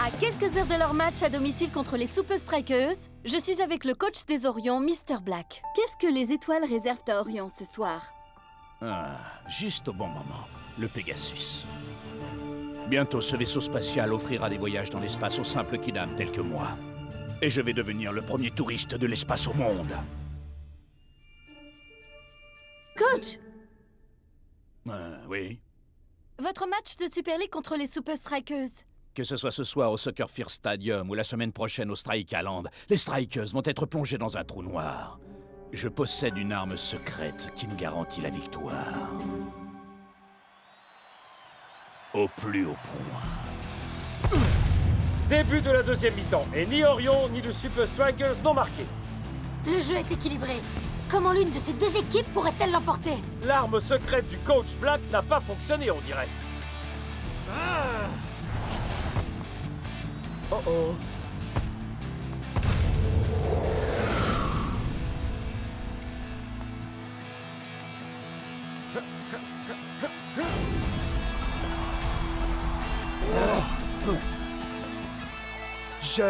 À quelques heures de leur match à domicile contre les Super Strikers, je suis avec le coach des Orions, Mr. Black. Qu'est-ce que les étoiles réservent à Orion ce soir? Ah, juste au bon moment, le Pegasus. Bientôt, ce vaisseau spatial offrira des voyages dans l'espace aux simples kidam tels que moi. Et je vais devenir le premier touriste de l'espace au monde. Coach! Oui? Votre match de Super League contre les Super Strikers. Que ce soit ce soir au Soccer First Stadium ou la semaine prochaine au Strikeland, les Strikers vont être plongés dans un trou noir. Je possède une arme secrète qui me garantit la victoire. Au plus haut point. Début de la deuxième mi-temps, et ni Orion ni les Super Strikers n'ont marqué. Le jeu est équilibré. Comment l'une de ces deux équipes pourrait-elle l'emporter? L'arme secrète du coach Black n'a pas fonctionné, on dirait. Oh oh. Je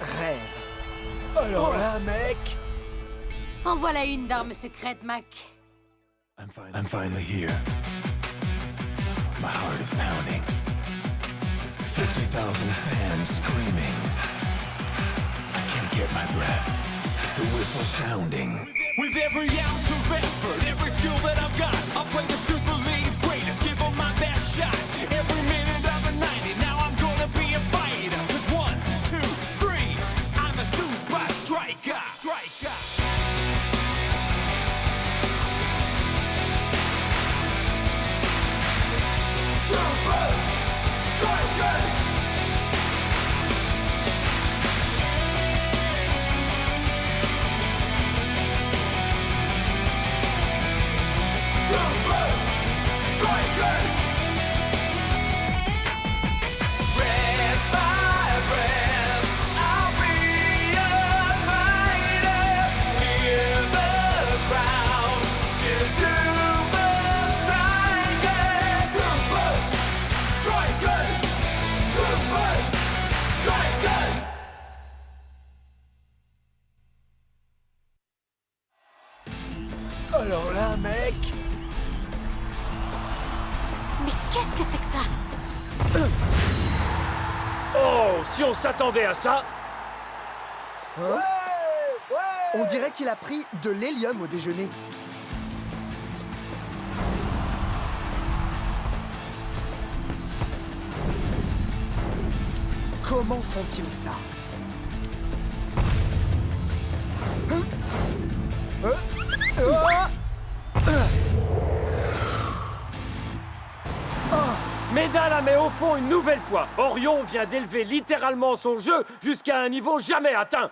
rêve. Alors là, mec. En voilà une d'arme secrète, Mac. I'm finally here. My heart is pounding. 50,000 fans screaming. I can't get my breath. The whistle sounding. With every ounce of effort, every skill that I've got, I'll play the Super League's greatest, give them my best shot. Every minute of the 90, now I'm gonna be a fighter. 'Cause 1, 2, 3, I'm a super striker. Super Strikers! Super Strikers! Breath by breath, I'll be a fighter. Hear the crowd, cheer Super Strikers! Super Strikers! Super Strikers! Alors là, mec. Mais qu'est-ce que c'est que ça? Oh, si on s'attendait à ça. On dirait qu'il a pris de l'hélium au déjeuner. Comment font-ils ça? Méda la met au fond une nouvelle fois. Orion vient d'élever littéralement son jeu jusqu'à un niveau jamais atteint.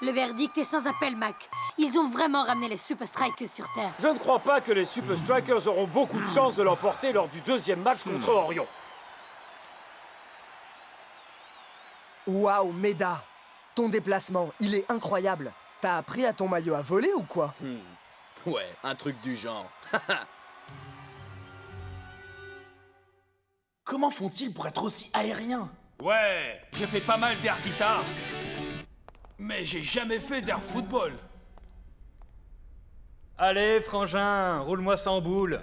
Le verdict est sans appel, Mac. Ils ont vraiment ramené les Super Strikers sur Terre. Je ne crois pas que les Super Strikers auront beaucoup de chance de l'emporter lors du deuxième match contre Orion. Waouh, Méda. Ton déplacement, il est incroyable. T'as appris à ton maillot à voler ou quoi? Ouais, un truc du genre. Comment font-ils pour être aussi aériens? Ouais, j'ai fait pas mal d'air guitare. Mais j'ai jamais fait d'air football. Allez, frangin, roule-moi sans boule.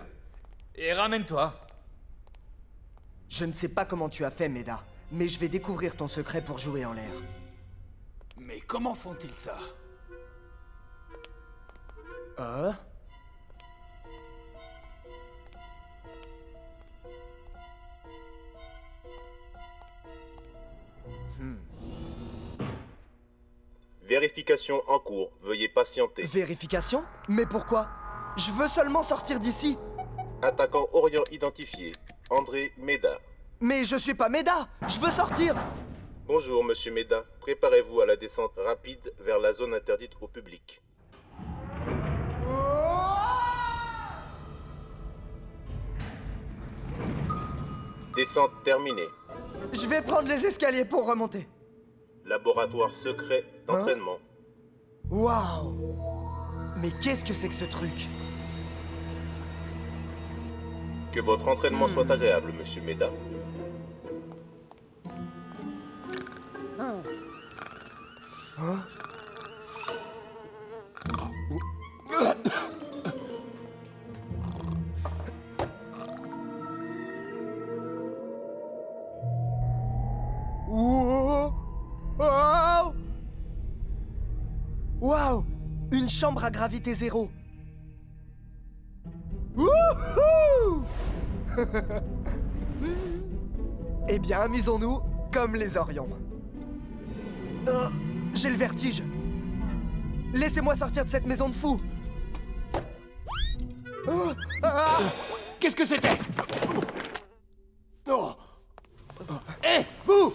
Et ramène-toi. Je ne sais pas comment tu as fait, Méda, mais je vais découvrir ton secret pour jouer en l'air. Mais comment font-ils ça? Vérification en cours. Veuillez patienter. Vérification? Mais pourquoi? Je veux seulement sortir d'ici. Attaquant Orient identifié. André Méda. Mais je suis pas Méda. Je veux sortir. Bonjour, monsieur Méda. Préparez-vous à la descente rapide vers la zone interdite au public. Descente terminée. Je vais prendre les escaliers pour remonter. Laboratoire secret d'entraînement. Waouh! Mais qu'est-ce que c'est que ce truc? Que votre entraînement soit agréable, monsieur Méda. Waouh! Une chambre à gravité zéro! Wouhou! Eh bien, amusons-nous comme les Orions. J'ai le vertige. Laissez-moi sortir de cette maison de fous. Qu'est-ce que c'était? Hé, vous!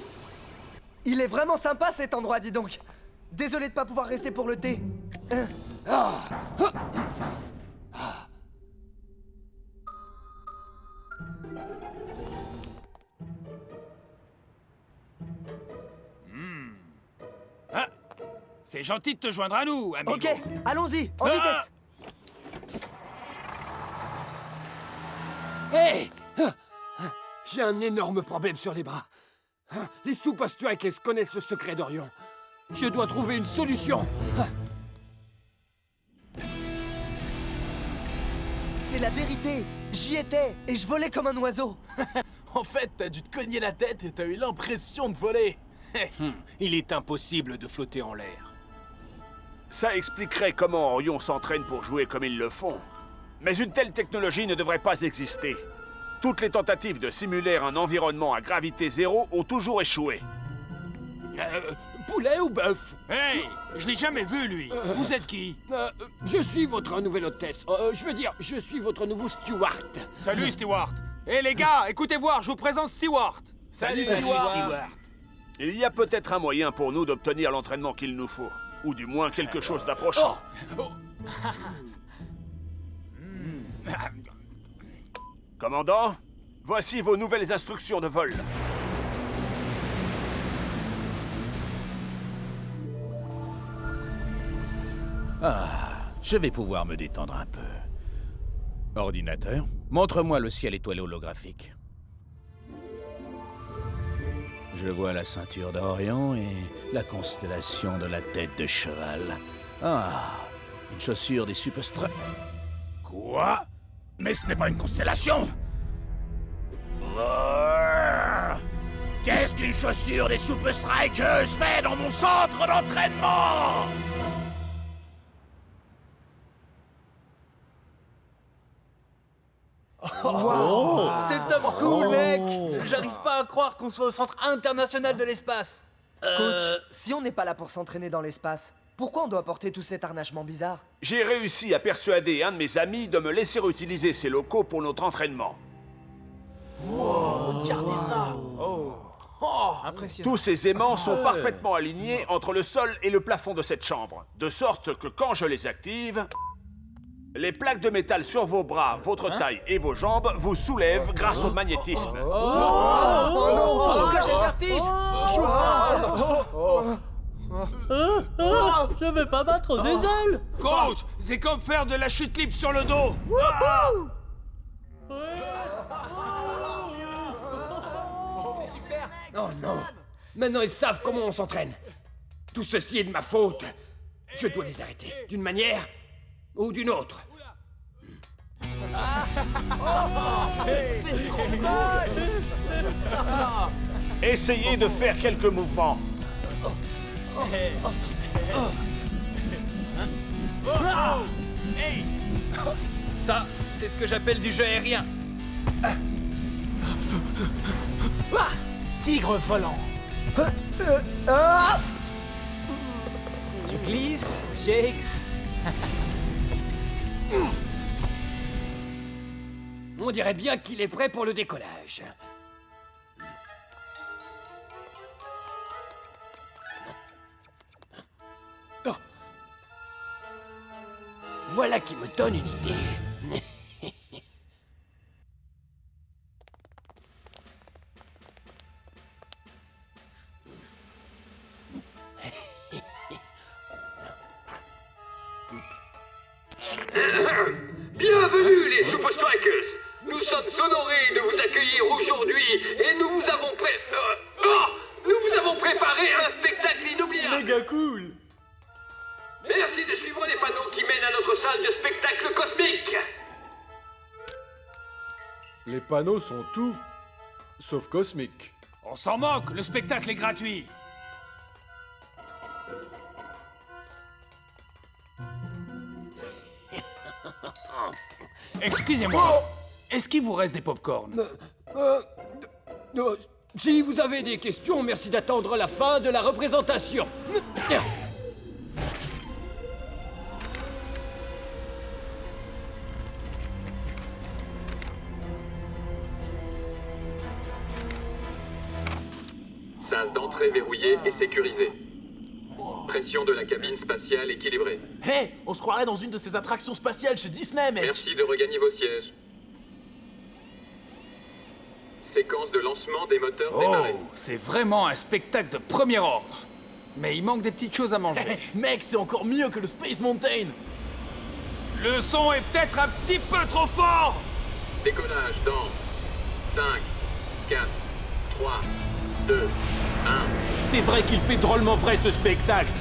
Il est vraiment sympa cet endroit, dis donc. Désolé de pas pouvoir rester pour le thé. C'est gentil de te joindre à nous, amigo. Ok, allons-y, en vitesse. Hé! J'ai un énorme problème sur les bras. Les Super Strikers connaissent le secret d'Orion. Je dois trouver une solution. C'est la vérité. J'y étais et je volais comme un oiseau. En fait, t'as dû te cogner la tête et t'as eu l'impression de voler. Il est impossible de flotter en l'air. Ça expliquerait comment Orion s'entraîne pour jouer comme ils le font. Mais une telle technologie ne devrait pas exister. Toutes les tentatives de simuler un environnement à gravité zéro ont toujours échoué. Poulet ou bœuf? Hey! Je l'ai jamais vu, lui. Vous êtes qui? Je suis votre nouvelle hôtesse. Je suis votre nouveau steward. Salut, Stewart. Hé, les gars, écoutez voir, je vous présente Stewart. Salut, Stewart. Il y a peut-être un moyen pour nous d'obtenir l'entraînement qu'il nous faut. Ou du moins quelque chose d'approchant. Commandant, voici vos nouvelles instructions de vol. Je vais pouvoir me détendre un peu. Ordinateur, montre-moi le ciel étoilé holographique. Je vois la ceinture d'Orion et la constellation de la tête de cheval. Une chaussure des Super Strikers. Quoi? Mais ce n'est pas une constellation! Qu'est-ce qu'une chaussure des Super Strikers fait dans mon centre d'entraînement? Wow. C'est top cool, mec. J'arrive pas à croire qu'on soit au centre international de l'espace. Coach, si on n'est pas là pour s'entraîner dans l'espace, pourquoi on doit porter tout cet harnachement bizarre? J'ai réussi à persuader un de mes amis de me laisser utiliser ces locaux pour notre entraînement. Wow, regardez ça. Tous ces aimants sont parfaitement alignés entre le sol et le plafond de cette chambre, de sorte que quand je les active, les plaques de métal sur vos bras, votre taille et vos jambes vous soulèvent grâce au magnétisme. Pourquoi j'ai le vertige? Je vais pas battre des ailes. Coach, c'est comme faire de la chute libre sur le dos. C'est super. Oh non. Maintenant, ils savent comment on s'entraîne. Tout ceci est de ma faute. Je dois les arrêter, d'une manière ou d'une autre. C'est trop cool. Essayez de faire quelques mouvements. Ça, c'est ce que j'appelle du jeu aérien. Tigre volant. Tu glisses, shakes. On dirait bien qu'il est prêt pour le décollage. Oh. Voilà qui me donne une idée. Bienvenue les Super Strikers. Nous sommes honorés de vous accueillir aujourd'hui et nous vous avons préparé un spectacle inoubliable. Méga cool. Merci de suivre les panneaux qui mènent à notre salle de spectacle cosmique. Les panneaux sont tout, sauf cosmiques. On s'en moque, le spectacle est gratuit. Excusez-moi, est-ce qu'il vous reste des pop-corn? Si vous avez des questions, merci d'attendre la fin de la représentation. Sas d'entrée verrouillée et sécurisée. Pression de la cabine spatiale équilibrée. Hé, on se croirait dans une de ces attractions spatiales chez Disney, mec. Merci de regagner vos sièges. Séquence de lancement des moteurs démarrée. Oh, c'est vraiment un spectacle de premier ordre. Mais il manque des petites choses à manger. Mec, c'est encore mieux que le Space Mountain. Le son est peut-être un petit peu trop fort. Décollage dans 5, 4, 3, 2, 1. C'est vrai qu'il fait drôlement vrai ce spectacle.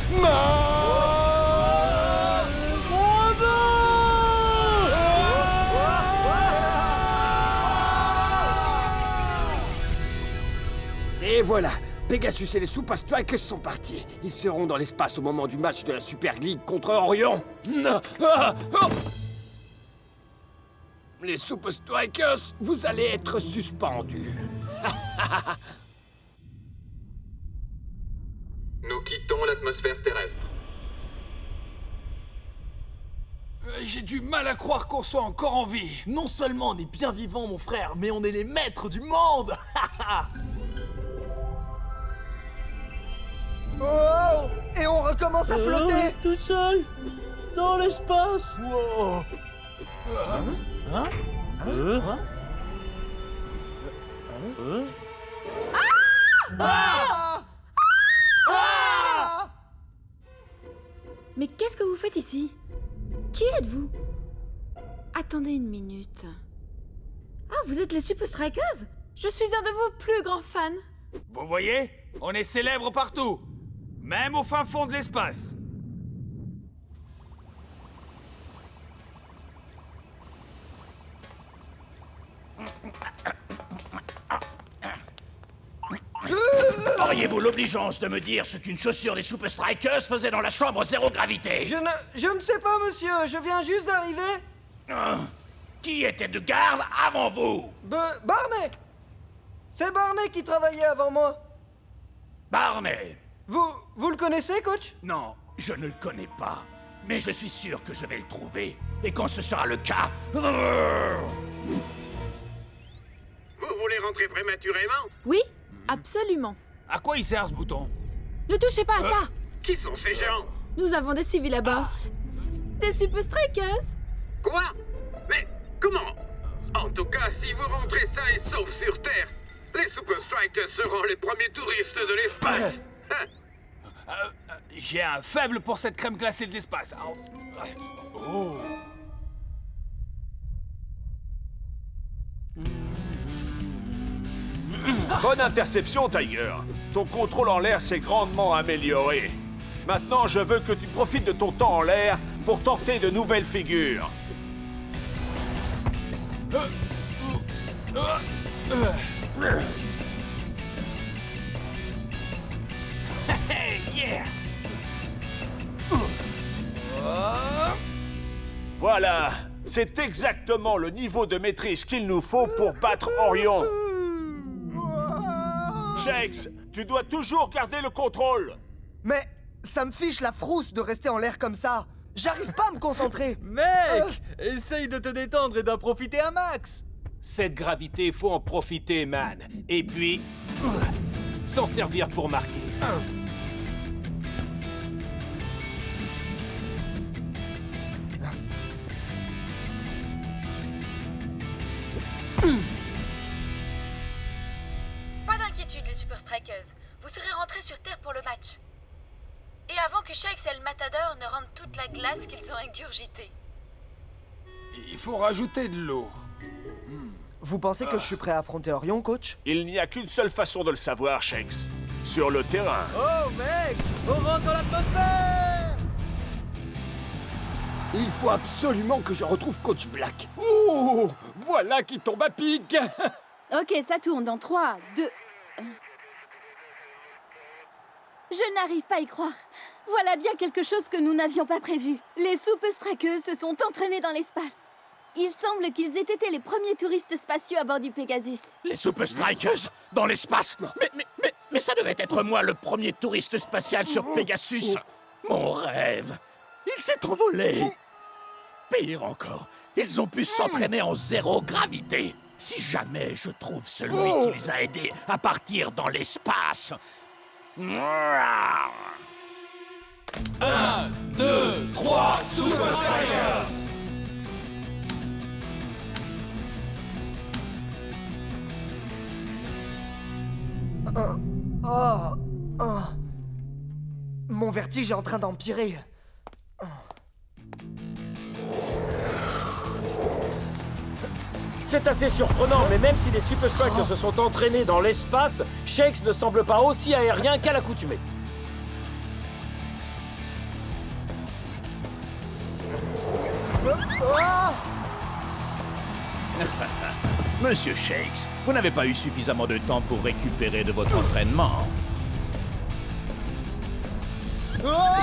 Et voilà, Pegasus et les Super Strikers sont partis. Ils seront dans l'espace au moment du match de la Super League contre Orion. Les Super Strikers, vous allez être suspendus. Nous quittons l'atmosphère terrestre. J'ai du mal à croire qu'on soit encore en vie. Non seulement on est bien vivants, mon frère, mais on est les maîtres du monde. Oh! Et on recommence à flotter! Tout seul dans l'espace. Wow. Mais qu'est-ce que vous faites ici? Qui êtes-vous? Attendez une minute. Ah, vous êtes les Super Strikers? Je suis un de vos plus grands fans. Vous voyez? On est célèbres partout. Même au fin fond de l'espace. Auriez-vous l'obligeance de me dire ce qu'une chaussure des Super Strikers faisait dans la chambre zéro gravité? Je ne sais pas, monsieur. Je viens juste d'arriver. Qui était de garde avant vous? Barney! C'est Barney qui travaillait avant moi. Barney! Vous le connaissez, coach? Non, je ne le connais pas. Mais je suis sûr que je vais le trouver. Et quand ce sera le cas... Vous voulez rentrer prématurément? Oui, absolument. À quoi il sert ce bouton? Ne touchez pas à ça. Qui sont ces gens? Nous avons des civils à bord. Des Super Strikers. Quoi? Mais comment? En tout cas, si vous rentrez sains et saufs sur Terre, les Super Strikers seront les premiers touristes de l'espace. J'ai un faible pour cette crème glacée de l'espace. Oh. Bonne interception, Tiger. Ton contrôle en l'air s'est grandement amélioré. Maintenant, je veux que tu profites de ton temps en l'air pour tenter de nouvelles figures. Hey, yeah! Voilà, c'est exactement le niveau de maîtrise qu'il nous faut pour battre Orion. Shakes, tu dois toujours garder le contrôle. Mais ça me fiche la frousse de rester en l'air comme ça. J'arrive pas à me concentrer. Mec, essaye de te détendre et d'en profiter un max. Cette gravité, faut en profiter, man. Et puis, s'en servir pour marquer. Pas d'inquiétude, les Super Strikers. Vous serez rentrés sur Terre pour le match. Et avant que Shakes et le Matador ne rendent toute la glace qu'ils ont ingurgitée. Il faut rajouter de l'eau. Vous pensez que je suis prêt à affronter Orion, coach? Il n'y a qu'une seule façon de le savoir, Shakes. Sur le terrain. Oh, mec, on rentre dans l'atmosphère. Il faut absolument que je retrouve Coach Black. Oh, voilà qui tombe à pic. Ok, ça tourne dans 3, 2... Je n'arrive pas à y croire. Voilà bien quelque chose que nous n'avions pas prévu. Les Super Strikers se sont entraînés dans l'espace. Il semble qu'ils aient été les premiers touristes spatiaux à bord du Pegasus. Les Super Strikers dans l'espace. Mais ça devait être moi le premier touriste spatial sur Pegasus. Mon rêve. Il s'est envolé. Pire encore, ils ont pu s'entraîner en zéro gravité. Si jamais je trouve celui qui les a aidés à partir dans l'espace. 1, 2, 3, Super Strikers! Mon vertige est en train d'empirer. C'est assez surprenant, mais même si les Super Strikers se sont entraînés dans l'espace, Shakes ne semble pas aussi aérien qu'à l'accoutumée. Monsieur Shakes, vous n'avez pas eu suffisamment de temps pour récupérer de votre entraînement.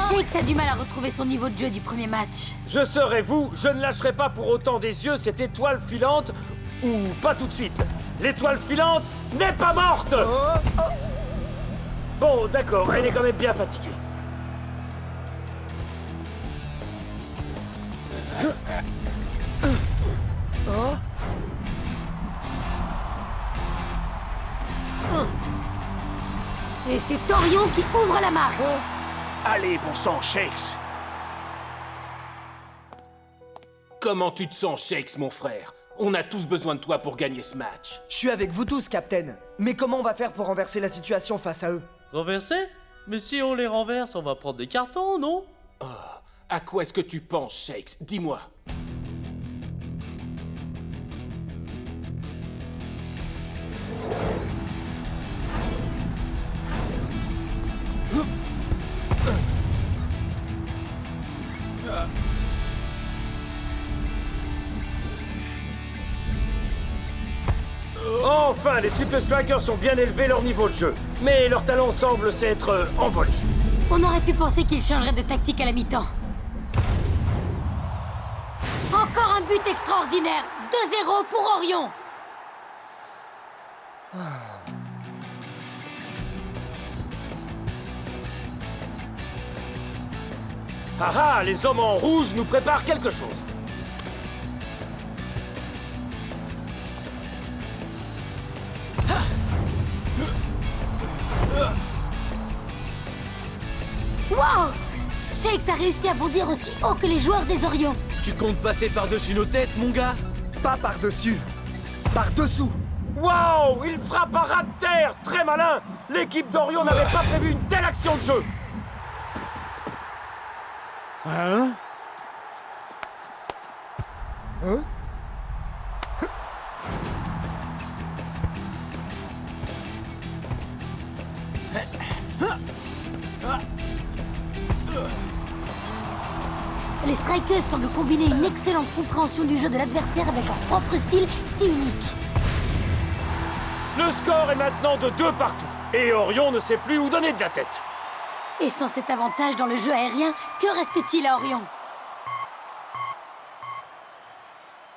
Shakes a du mal à retrouver son niveau de jeu du premier match. Je serai vous, je ne lâcherai pas pour autant des yeux cette étoile filante, ou pas tout de suite. L'étoile filante n'est pas morte. Bon, d'accord, elle est quand même bien fatiguée. Et c'est Orion qui ouvre la marque. Allez, bon sang, Shakes. Comment tu te sens, Shakes, mon frère? On a tous besoin de toi pour gagner ce match. Je suis avec vous tous, Captain. Mais comment on va faire pour renverser la situation face à eux? Renverser? Mais si on les renverse, on va prendre des cartons, non? Oh, à quoi est-ce que tu penses, Shakes? Dis-moi. Enfin, les Super Strikers ont bien élevé leur niveau de jeu, mais leur talent semble s'être envolé. On aurait pu penser qu'ils changeraient de tactique à la mi-temps. Encore un but extraordinaire. 2-0 pour Orion. Ah ah, les hommes en rouge nous préparent quelque chose. Wow! Shakes a réussi à bondir aussi haut que les joueurs des Orions. Tu comptes passer par-dessus nos têtes, mon gars? Pas par-dessus, par-dessous. Wow! Il frappe à ras de terre! Très malin! L'équipe d'Orion n'avait pas prévu une telle action de jeu! Hein? Hein? Les Strikers semblent combiner une excellente compréhension du jeu de l'adversaire avec leur propre style si unique. Le score est maintenant de 2 partout. Et Orion ne sait plus où donner de la tête. Et sans cet avantage dans le jeu aérien, que reste-t-il à Orion?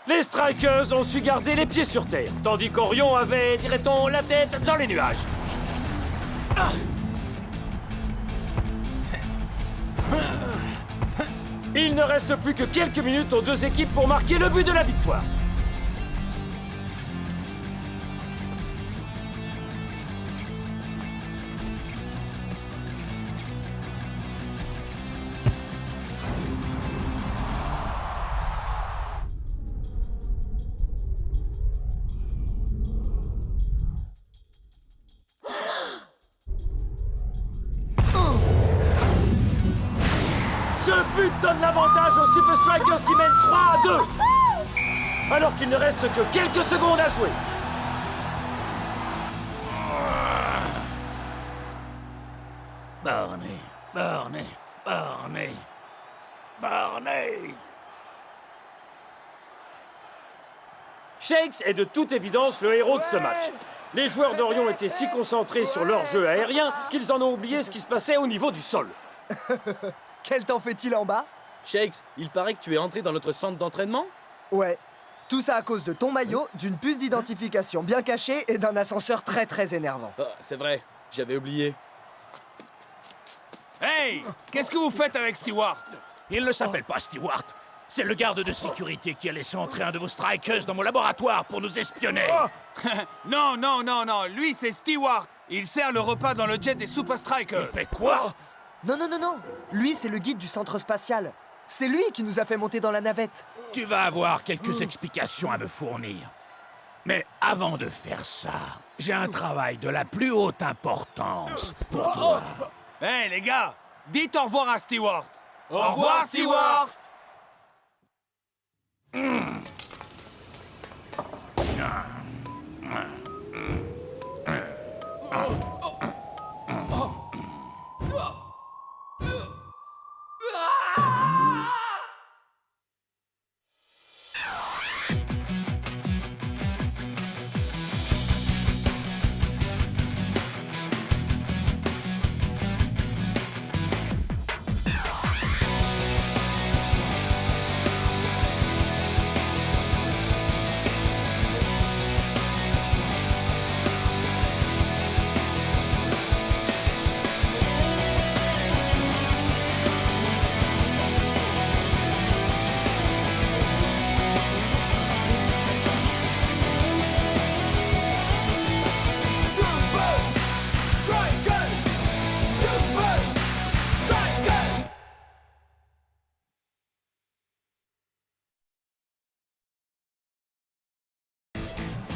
Les Strikers ont su garder les pieds sur terre, tandis qu'Orion avait, dirait-on, la tête dans les nuages. Il ne reste plus que quelques minutes aux deux équipes pour marquer le but de la victoire. Ce but donne l'avantage aux Super Strikers qui mènent 3-2, alors qu'il ne reste que quelques secondes à jouer. Barney, Barney, Barney, Barney. Shakes est de toute évidence le héros de ce match. Les joueurs d'Orion étaient si concentrés sur leur jeu aérien qu'ils en ont oublié ce qui se passait au niveau du sol. Quel temps fait-il en bas? Shakes, il paraît que tu es entré dans notre centre d'entraînement? Ouais. Tout ça à cause de ton maillot, d'une puce d'identification bien cachée et d'un ascenseur très énervant. Ah, c'est vrai, j'avais oublié. Hey! Qu'est-ce que vous faites avec Stewart? Il ne s'appelle pas Stewart. C'est le garde de sécurité qui a laissé entrer un de vos strikers dans mon laboratoire pour nous espionner. Non, lui c'est Stewart. Il sert le repas dans le jet des Super Strikers. Il fait quoi? Non. Lui, c'est le guide du centre spatial. C'est lui qui nous a fait monter dans la navette. Tu vas avoir quelques explications à me fournir. Mais avant de faire ça, j'ai un travail de la plus haute importance pour toi. Hey les gars, dites au revoir à Stewart. Au revoir, Stewart.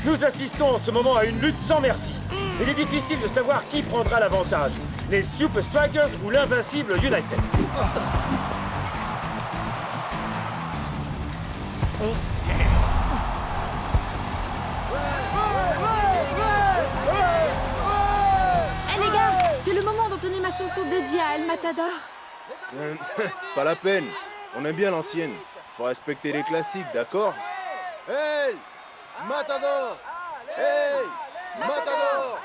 Nous assistons en ce moment à une lutte sans merci. Il est difficile de savoir qui prendra l'avantage, les Super Strikers ou l'invincible United. Eh les gars, c'est le moment d'entonner ma chanson dédiée à El Matador. Pas la peine. On aime bien l'ancienne. Faut respecter les classiques, d'accord? Hey! Matador! Hey! Matador!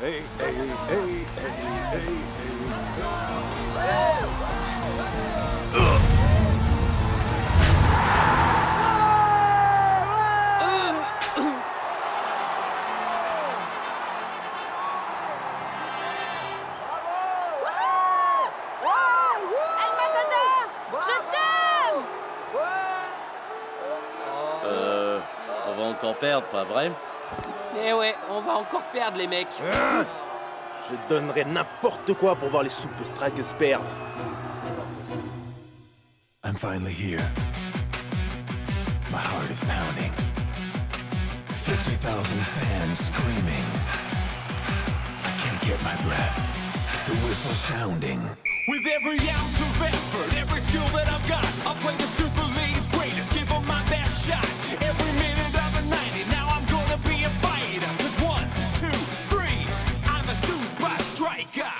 Hey, hey, hey, hey, hey. On va encore perdre, pas vrai? Eh ouais, on va encore perdre les mecs. Je donnerais n'importe quoi pour voir les Super Strikers perdre. I'm finally here. My heart is pounding. 50,000 fans screaming. I can't get my breath. The whistle sounding. With every ounce of effort, every skill that I've got, I'll play the Super League's greatest, give them my best shot. Every minute of the 90, now I'm gonna be a fighter. 'Cause 1, 2, 3, I'm a super striker.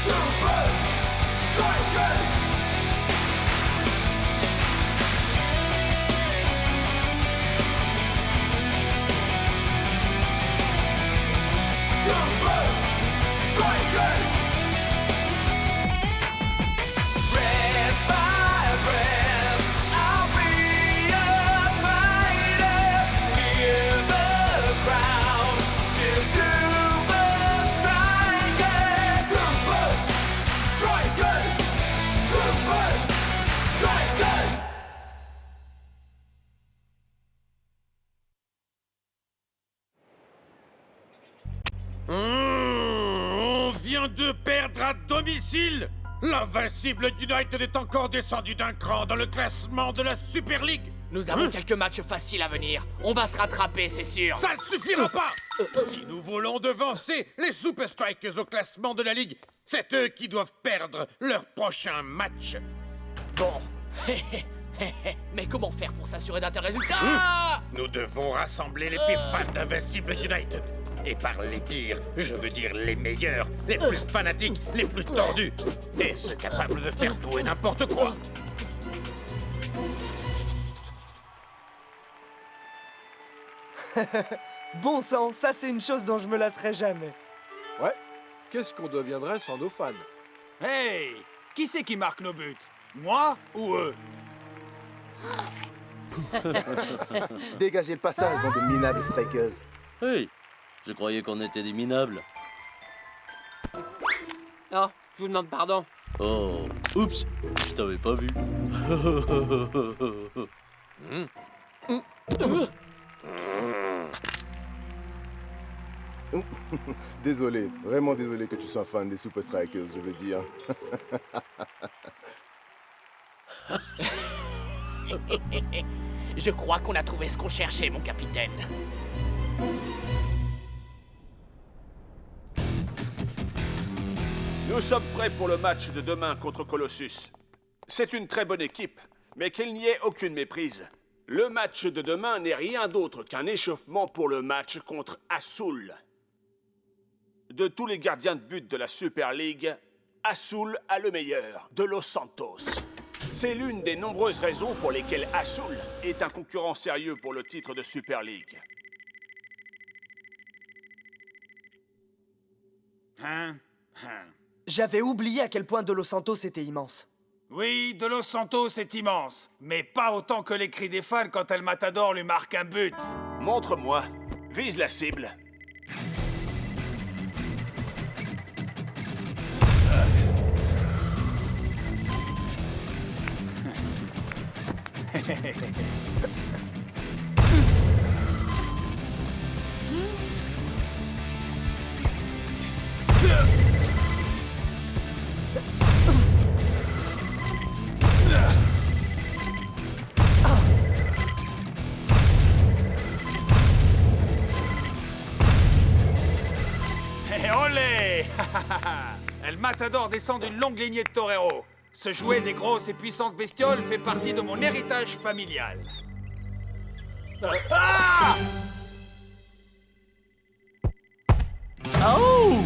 Super Strikers! Super Strikers! Breath by breath, I'll be a fighter. Hear the crowd cheer Super Strikers! Super Strikers! Super Strikers! On vient de perdre à domicile. L'invincible United est encore descendu d'un cran dans le classement de la Super League. Nous avons quelques matchs faciles à venir. On va se rattraper, c'est sûr. Ça ne suffira pas. Si nous voulons devancer les Super Strikers au classement de la Ligue, c'est eux qui doivent perdre leur prochain match. Bon. Mais comment faire pour s'assurer d'un tel résultat? Nous devons rassembler les pires fans d'Invincible United. Et par les pires, je veux dire les meilleurs, les plus fanatiques, les plus tordus. Et ceux capables de faire tout et n'importe quoi. Bon sang, ça c'est une chose dont je me lasserai jamais. Ouais, qu'est-ce qu'on deviendrait sans nos fans? Hey! Qui c'est qui marque nos buts? Moi ou eux? Dégagez le passage, bande de minables strikers. Hey, je croyais qu'on était des minables. Oh, je vous demande pardon. Oh, oups, je t'avais pas vu. Désolé, vraiment désolé que tu sois fan des Super Strikers, je veux dire. Je crois qu'on a trouvé ce qu'on cherchait, mon capitaine. Nous sommes prêts pour le match de demain contre Colossus. C'est une très bonne équipe, mais qu'il n'y ait aucune méprise. Le match de demain n'est rien d'autre qu'un échauffement pour le match contre Azul. De tous les gardiens de but de la Super League, Azul a le meilleur, de Los Santos. C'est l'une des nombreuses raisons pour lesquelles Azul est un concurrent sérieux pour le titre de Super League. J'avais oublié à quel point De Los Santos était immense. Oui, De Los Santos est immense, mais pas autant que les cris des fans quand El Matador lui marque un but. Montre-moi. Vise la cible. Et olé! El Matador descend d'une longue lignée de toreros. Ce jouet des grosses et puissantes bestioles fait partie de mon héritage familial. Ah! Oh!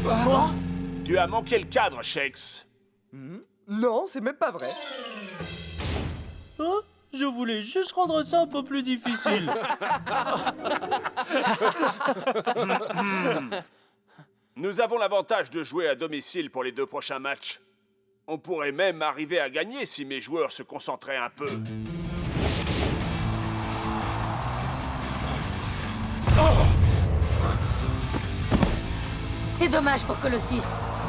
Quoi? Tu as manqué le cadre, Shakes. Non, c'est même pas vrai. Oh, je voulais juste rendre ça un peu plus difficile. Nous avons l'avantage de jouer à domicile pour les 2 prochains matchs. On pourrait même arriver à gagner si mes joueurs se concentraient un peu. C'est dommage pour Colossus.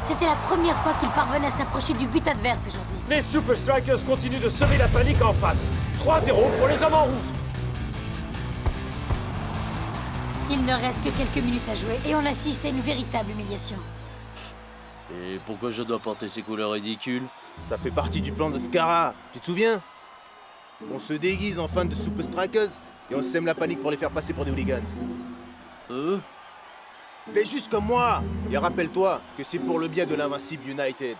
C'était la première fois qu'il parvenait à s'approcher du but adverse aujourd'hui. Les Super Strikers continuent de semer la panique en face. 3-0 pour les hommes en rouge. Il ne reste que quelques minutes à jouer et on assiste à une véritable humiliation. Et pourquoi je dois porter ces couleurs ridicules? Ça fait partie du plan de Scara, tu te souviens? On se déguise en fan de Super Strikers et on sème la panique pour les faire passer pour des hooligans. Fais juste comme moi et rappelle-toi que c'est pour le bien de l'Invincible United.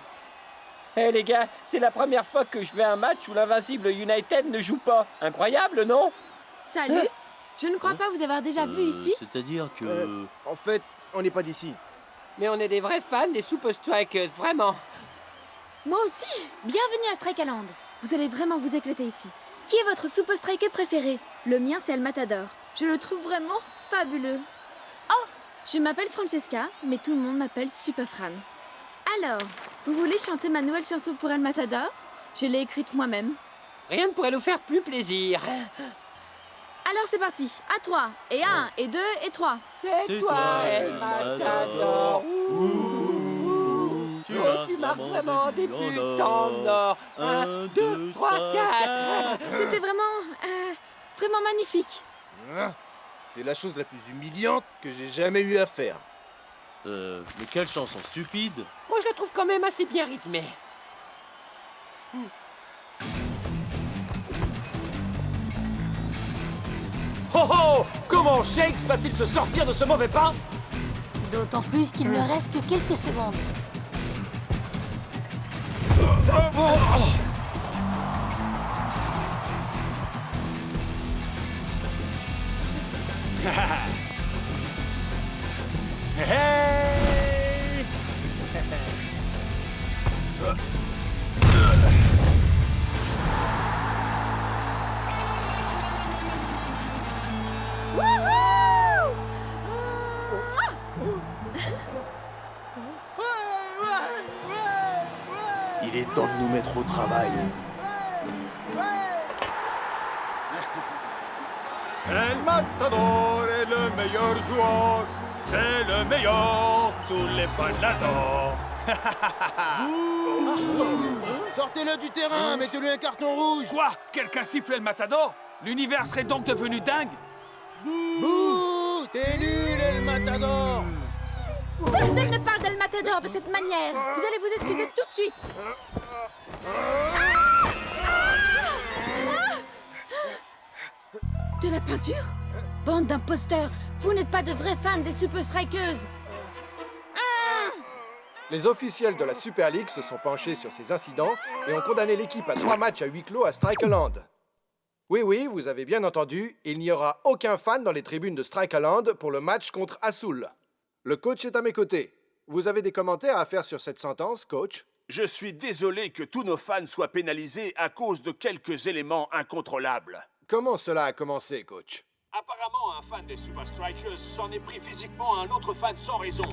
Hé les gars, c'est la première fois que je vais à un match où l'Invincible United ne joue pas. Incroyable, non? Salut. Je ne crois pas vous avoir déjà vu ici. C'est-à-dire que... En fait, on n'est pas d'ici. Mais on est des vrais fans des Super Strikers, vraiment. Moi aussi. Bienvenue à Strikeland. Vous allez vraiment vous éclater ici. Qui est votre Super Striker préféré? Le mien, c'est El Matador. Je le trouve vraiment fabuleux. Oh, je m'appelle Francesca, mais tout le monde m'appelle Super Fran. Alors, vous voulez chanter ma nouvelle chanson pour El Matador? Je l'ai écrite moi-même. Rien ne pourrait nous faire plus plaisir. Alors c'est parti, à 3, et 1, et 2, et 3. C'est toi, El Matador. Tu marques vraiment des buts en or. 1, 2, 3, 4. C'était vraiment magnifique. C'est la chose la plus humiliante que j'ai jamais eu à faire. Mais quelle chanson stupide. Moi, je la trouve quand même assez bien rythmée. Oh oh! Comment Shakes va-t-il se sortir de ce mauvais pas? D'autant plus qu'il ne reste que quelques secondes. Hey! Il est temps de nous mettre au travail. El Matador est le meilleur joueur. C'est le meilleur, tous les fans l'adorent. Sortez-le du terrain, mettez-lui un carton rouge. Quoi? Quelqu'un siffle El Matador? L'univers serait donc devenu dingue? Bouh! T'es nul, El Matador. Personne ne parle d'El Matador de cette manière. Vous allez vous excuser tout de suite. De la peinture? Bande d'imposteurs. Vous n'êtes pas de vrais fans des Super Strikers. Les officiels de la Super League se sont penchés sur ces incidents et ont condamné l'équipe à 3 matchs à huis clos à Strikeland. Oui, vous avez bien entendu, il n'y aura aucun fan dans les tribunes de Strikeland pour le match contre Assoul. Le coach est à mes côtés. Vous avez des commentaires à faire sur cette sentence, coach? Je suis désolé que tous nos fans soient pénalisés à cause de quelques éléments incontrôlables. Comment cela a commencé, coach? Apparemment, un fan des Super Strikers s'en est pris physiquement à un autre fan sans raison.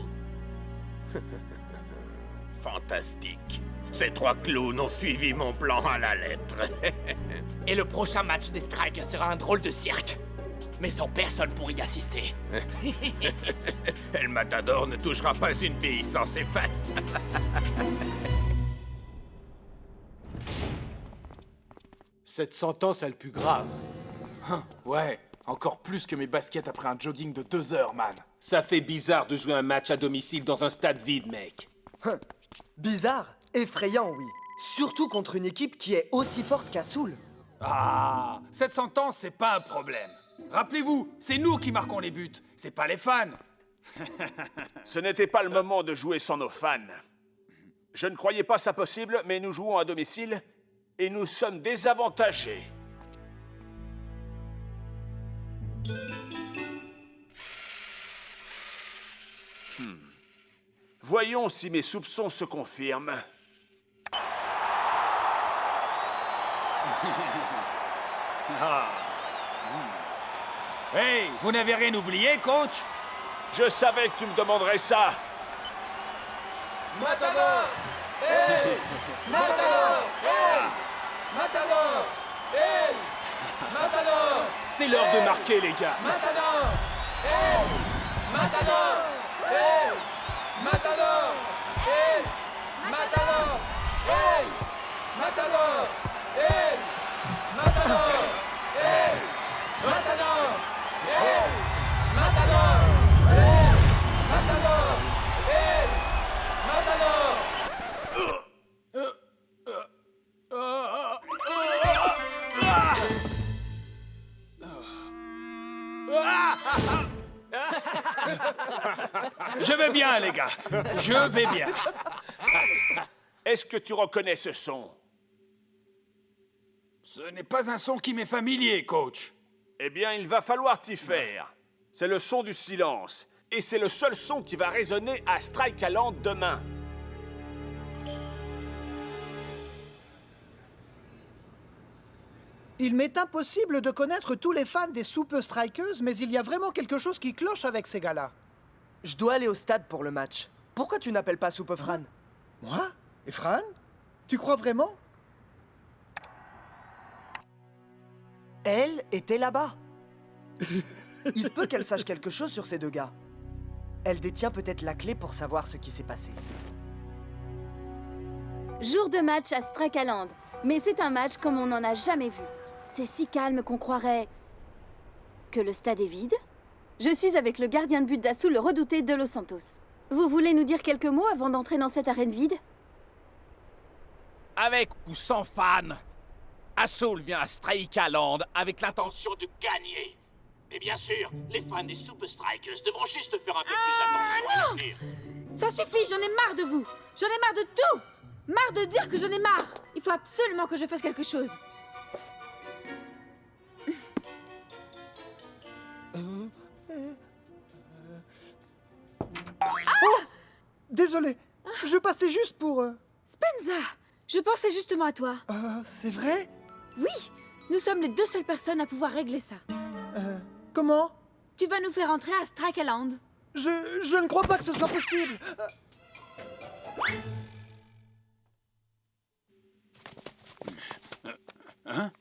Fantastique. Ces 3 clowns ont suivi mon plan à la lettre. Et le prochain match des Strikers sera un drôle de cirque. Mais sans personne pour y assister. El Matador ne touchera pas une bille sans ses fans. Cette sentence est le plus grave. Ouais, encore plus que mes baskets après un jogging de 2 heures, man. Ça fait bizarre de jouer un match à domicile dans un stade vide, mec. Bizarre, effrayant, oui. Surtout contre une équipe qui est aussi forte qu'Assoul. Ah, cette sentence, c'est pas un problème. Rappelez-vous, c'est nous qui marquons les buts, c'est pas les fans. Ce n'était pas le moment de jouer sans nos fans. Je ne croyais pas ça possible, mais nous jouons à domicile et nous sommes désavantagés. Voyons si mes soupçons se confirment. Hey, vous n'avez rien oublié, coach? Je savais que tu me demanderais ça. Matador! Hey! Matador! Hey! Matador! Hey! Matador! C'est l'heure de marquer, les gars. Matador! Hey! Matador! Hey! Matador! Hey! Matador! Hey! Matador! Hey! Matador! Hey! Matador! Hey! Matador! Hey! Matador! Hey! Matador! Je vais bien, les gars. Je vais bien. Est-ce que tu reconnais ce son? Ce n'est pas un son qui m'est familier, coach. Eh bien, il va falloir t'y faire. C'est le son du silence. Et c'est le seul son qui va résonner à Strikeland demain. Il m'est impossible de connaître tous les fans des Super Strikers, mais il y a vraiment quelque chose qui cloche avec ces gars-là. Je dois aller au stade pour le match. Pourquoi tu n'appelles pas Super Fran? Moi? Et Fran? Tu crois vraiment? Elle était là-bas. Il se peut qu'elle sache quelque chose sur ces 2 gars. Elle détient peut-être la clé pour savoir ce qui s'est passé. Jour de match à Strikeland. Mais c'est un match comme on n'en a jamais vu. C'est si calme qu'on croirait... que le stade est vide. Je suis avec le gardien de but d'Assoul, le redouté de Los Santos. Vous voulez nous dire quelques mots avant d'entrer dans cette arène vide? Avec ou sans fans, Assoul vient à Strikeland avec l'intention de gagner. Et bien sûr, les fans des Super Strikers devront juste faire un peu plus attention à l'avenir. Ça suffit, j'en ai marre de vous. J'en ai marre de tout. Marre de dire que j'en ai marre. Il faut absolument que je fasse quelque chose. Désolé, je passais juste pour... Spenza, je pensais justement à toi. C'est vrai? Oui, nous sommes les 2 seules personnes à pouvoir régler ça. Comment? Tu vas nous faire entrer à Strikeland. Je ne crois pas que ce soit possible. Hein?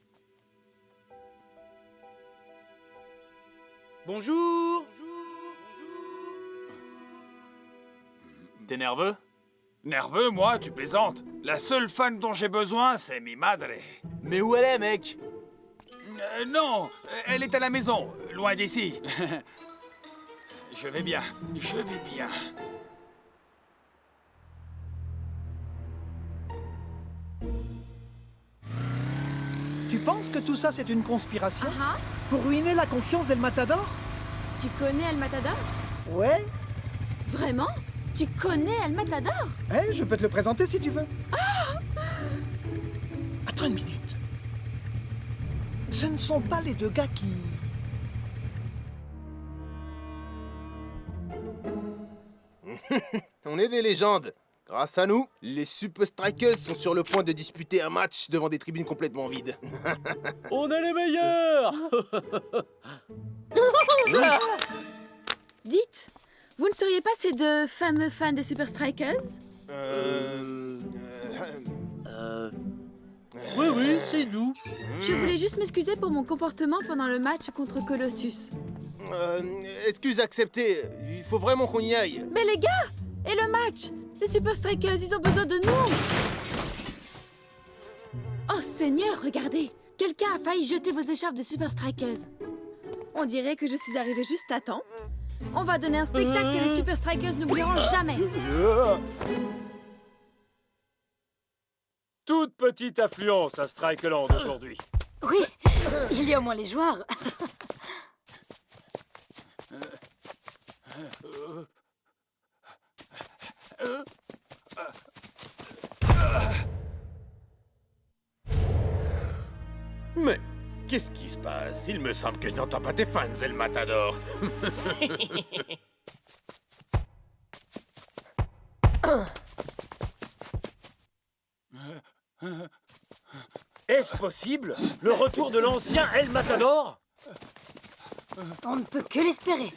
Bonjour. T'es nerveux? Nerveux, moi, tu plaisantes. La seule fan dont j'ai besoin, c'est mi madre. Mais où elle est, mec? Non, elle est à la maison, loin d'ici. Je vais bien, je vais bien. Tu penses que tout ça, c'est une conspiration? Pour ruiner la confiance d'El Matador? Tu connais El Matador? Ouais. Vraiment? Tu connais El Matador? Eh, je peux te le présenter si tu veux. Attends une minute. Ce ne sont pas les 2 gars qui... On est des légendes. Grâce à nous, les Super Strikers sont sur le point de disputer un match devant des tribunes complètement vides. On est les meilleurs. Dites, vous ne seriez pas ces 2 fameux fans des Super Strikers? Oui, c'est nous. Je voulais juste m'excuser pour mon comportement pendant le match contre Colossus. Excuse acceptée. Il faut vraiment qu'on y aille. Mais les gars! Et le match? Les Super Strikers, ils ont besoin de nous! Oh Seigneur, regardez! Quelqu'un a failli jeter vos écharpes des Super Strikers. On dirait que je suis arrivée juste à temps. On va donner un spectacle que les Super Strikers n'oublieront jamais. Toute petite affluence à Strikeland aujourd'hui. Oui, il y a au moins les joueurs. Mais qu'est-ce qui se passe? Il me semble que je n'entends pas tes fans, El Matador. Est-ce possible? Le retour de l'ancien El Matador? On ne peut que l'espérer.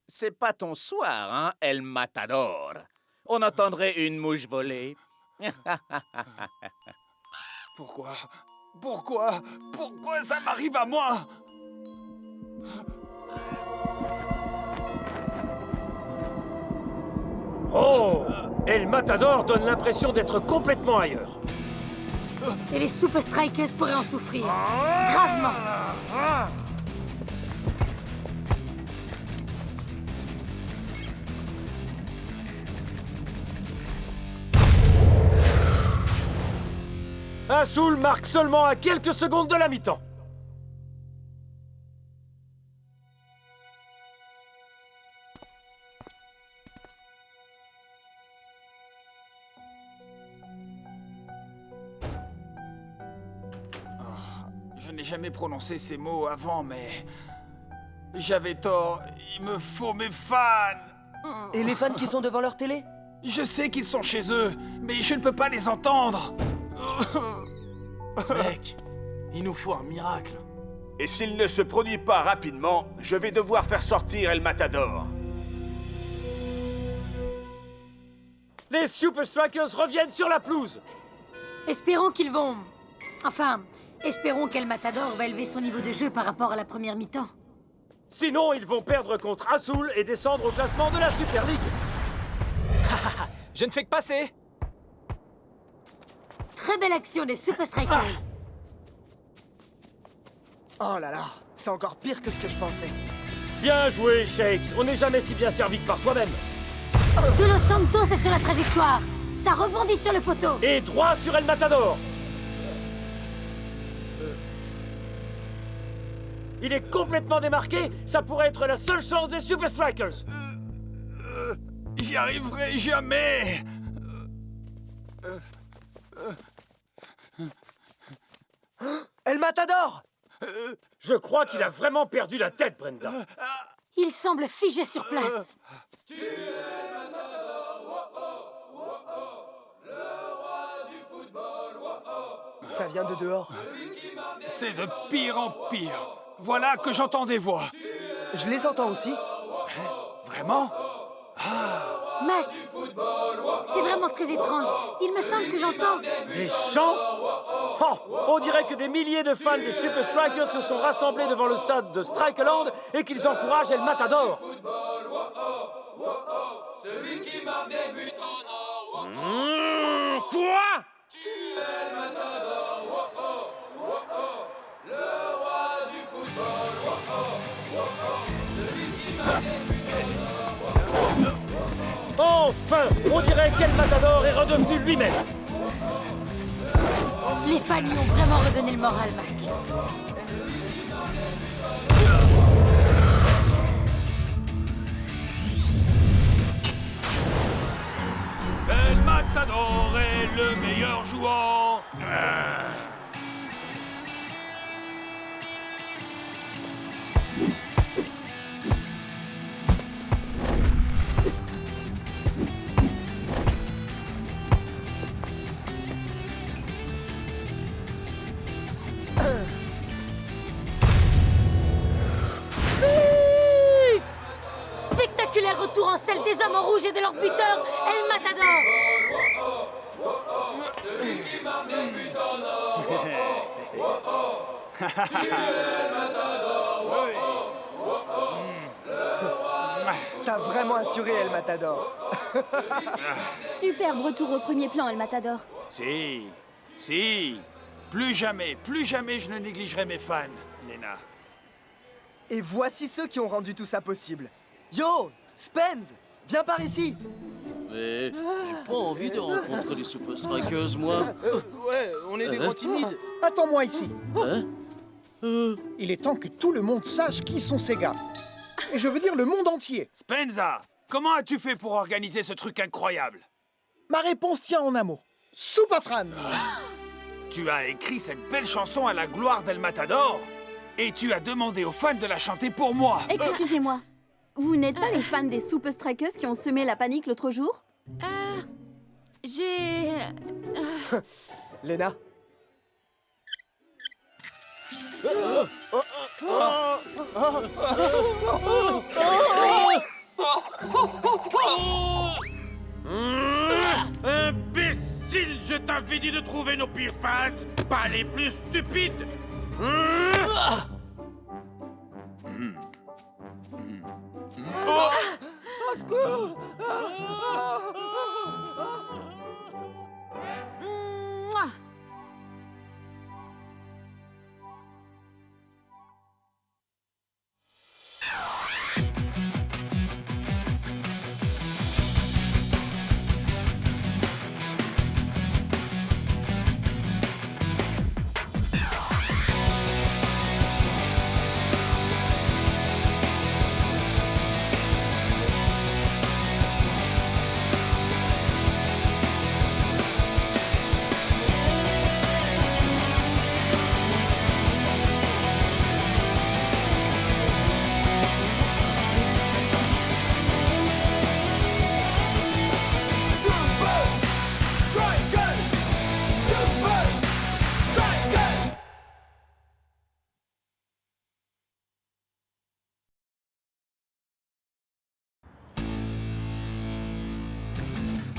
C'est pas ton soir, hein, El Matador. On entendrait une mouche voler. Pourquoi ça m'arrive à moi? Oh! El Matador donne l'impression d'être complètement ailleurs. Et les Super Strikers pourraient en souffrir. Gravement. Azul marque seulement à quelques secondes de la mi-temps. Je n'ai jamais prononcé ces mots avant, mais... J'avais tort. Il me faut mes fans. Et les fans qui sont devant leur télé? Je sais qu'ils sont chez eux, mais je ne peux pas les entendre. Mec, il nous faut un miracle. Et s'il ne se produit pas rapidement, je vais devoir faire sortir El Matador. Les Super Strikers reviennent sur la pelouse. Espérons qu'ils vont... Enfin, espérons qu'El Matador va élever son niveau de jeu par rapport à la première mi-temps. Sinon, ils vont perdre contre Azul et descendre au classement de la Super League. Je ne fais que passer. Très belle action des Super Strikers. Oh là là, c'est encore pire que ce que je pensais. Bien joué, Shakes. On n'est jamais si bien servi que par soi-même. De Los Santos est sur la trajectoire. Ça rebondit sur le poteau. Et droit sur El Matador. Il est complètement démarqué. Ça pourrait être la seule chance des Super Strikers. J'y arriverai jamais. El Matador! Je crois qu'il a vraiment perdu la tête, Brenda. Il semble figé sur place. Ça vient de dehors. C'est de pire en pire. Voilà que j'entends des voix. Je les entends aussi. Vraiment? Mac, c'est vraiment très étrange. Il me semble que j'entends... Des chants? Oh, on dirait que des milliers de fans des Super Strikers se sont rassemblés devant le stade de Strikeland et qu'ils encouragent El Matador. Celui qui marque des buts en or. Quoi? El Matador, le roi du football, celui qui marque des buts en or. Enfin, on dirait qu'El Matador est redevenu lui-même. Les fans lui ont vraiment redonné le moral, Mac. El Matador est le meilleur joueur. Spectaculaire retour en selle des hommes en rouge et de leur buteur, El Matador. Celui qui marque des buts en or. El Matador, T'as vraiment assuré, El Matador. Superbe retour au premier plan, El Matador. Si. Plus jamais je ne négligerai mes fans, Lena. Et voici ceux qui ont rendu tout ça possible. Yo, Spence, viens par ici. Mais j'ai pas envie de rencontrer les Super Strikers, moi. Ouais, on est des grands timides. Attends-moi ici. Hein? Il est temps que tout le monde sache qui sont ces gars. Et je veux dire le monde entier. Spenza, comment as-tu fait pour organiser ce truc incroyable? Ma réponse tient en un mot. Superfran. Tu as écrit cette belle chanson à la gloire d'El Matador et tu as demandé aux fans de la chanter pour moi. Excusez-moi. Vous n'êtes pas les fans des Super Strikers qui ont semé la panique l'autre jour? J'ai... Lena. Imbécile, je t'avais dit de trouver nos pires fans, pas les plus stupides. Au secours! Mouah.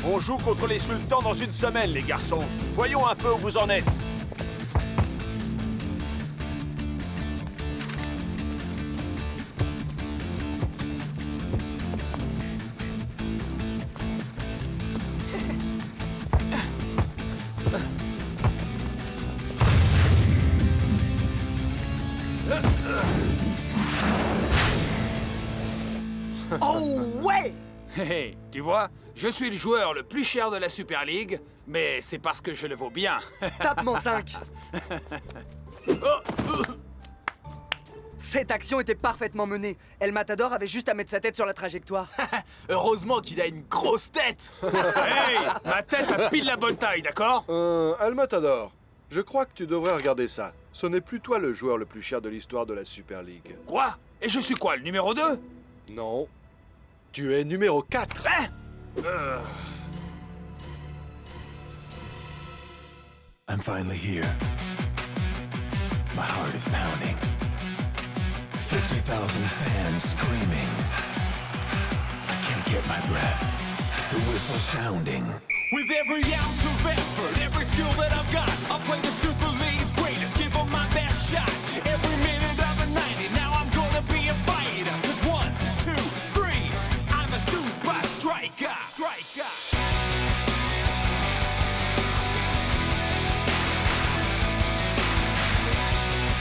On joue contre les sultans dans une semaine, les garçons. Voyons un peu où vous en êtes. Oh ouais! Hé, tu vois, je suis le joueur le plus cher de la Super League, mais c'est parce que je le vaux bien. Tape mon 5. Cette action était parfaitement menée. El Matador avait juste à mettre sa tête sur la trajectoire. Heureusement qu'il a une grosse tête. Hey, ma tête a pile la bonne taille, d'accord? El Matador, je crois que tu devrais regarder ça. Ce n'est plus toi le joueur le plus cher de l'histoire de la Super League. Quoi? Et je suis quoi, le numéro 2? Non. Tu es numéro 4. I'm finally here. My heart is pounding. 50,000 fans screaming. I can't get my breath. The whistle sounding. With every ounce of effort, every skill that I've got, I'll play the Super League's greatest, give them my best shot. Every minute of the 90, now I'm gonna be a fighter. 'Cause 1, 2, 3, I'm a super striker.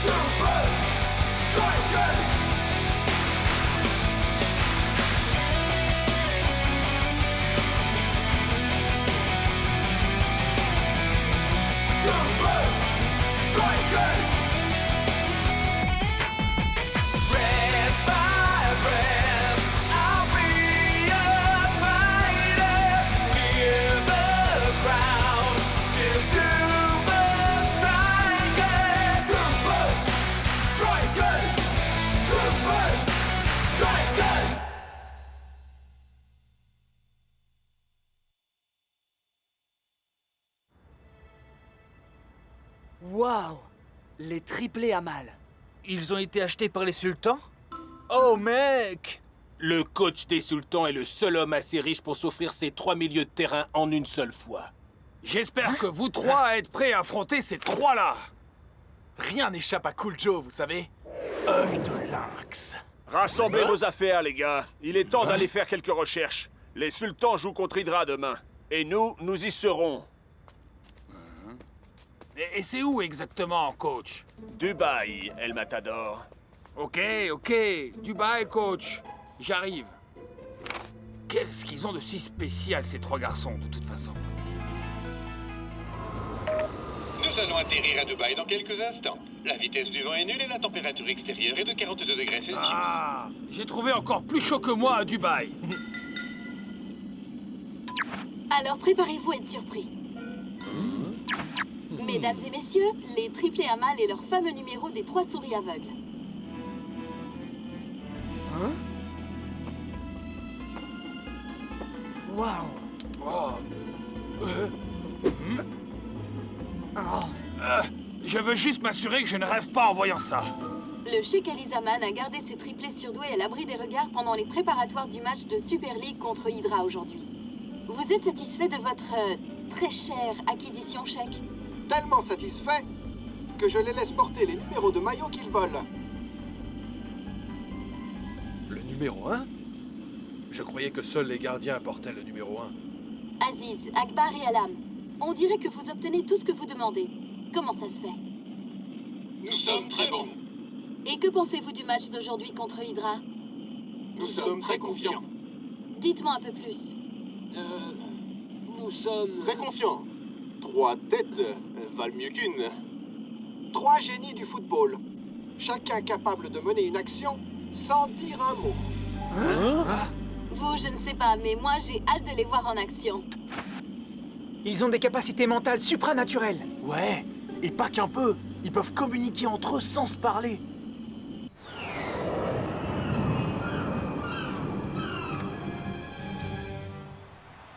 Super Strikers! Super Strikers! Breath by breath, I'll be a fighter. Hear the crowd, cheer Super Strikers! Super Strikers! Super Strikers! Waouh! Les triplés à mal. Ils ont été achetés par les sultans? Oh mec! Le coach des sultans est le seul homme assez riche pour s'offrir ses 3 milieux de terrain en une seule fois. J'espère que vous trois êtes prêts à affronter ces trois-là. Rien n'échappe à Cool Joe, vous savez. Œil de lynx. Rassemblez vos affaires, les gars. Il est temps d'aller faire quelques recherches. Les sultans jouent contre Hydra demain. Et nous y serons. Et c'est où exactement, coach? Dubaï, El Matador. Ok, Dubaï, coach. J'arrive. Qu'est-ce qu'ils ont de si spécial, ces trois garçons, de toute façon? Nous allons atterrir à Dubaï dans quelques instants. La vitesse du vent est nulle et la température extérieure est de 42 degrés Celsius. Ah, j'ai trouvé encore plus chaud que moi à Dubaï. Alors préparez-vous à être surpris. Mesdames et messieurs, les triplés à mal et leur fameux numéro des 3 souris aveugles. Waouh! Je veux juste m'assurer que je ne rêve pas en voyant ça. Le Sheikh Ali Zaman a gardé ses triplés surdoués à l'abri des regards pendant les préparatoires du match de Super League contre Hydra aujourd'hui. Vous êtes satisfait de votre très chère acquisition, Sheikh? Tellement satisfait que je les laisse porter les numéros de maillot qu'ils veulent. Le numéro 1? Je croyais que seuls les gardiens portaient le numéro 1. Aziz, Akbar et Alam, on dirait que vous obtenez tout ce que vous demandez. Comment ça se fait? Nous sommes très bons. Et que pensez-vous du match d'aujourd'hui contre Hydra? Nous sommes très confiants. Dites-moi un peu plus. Nous sommes... Très confiants. 3 têtes valent mieux qu'une. 3 génies du football. Chacun capable de mener une action sans dire un mot. Vous, je ne sais pas, mais moi, j'ai hâte de les voir en action. Ils ont des capacités mentales supranaturelles. Ouais, et pas qu'un peu. Ils peuvent communiquer entre eux sans se parler.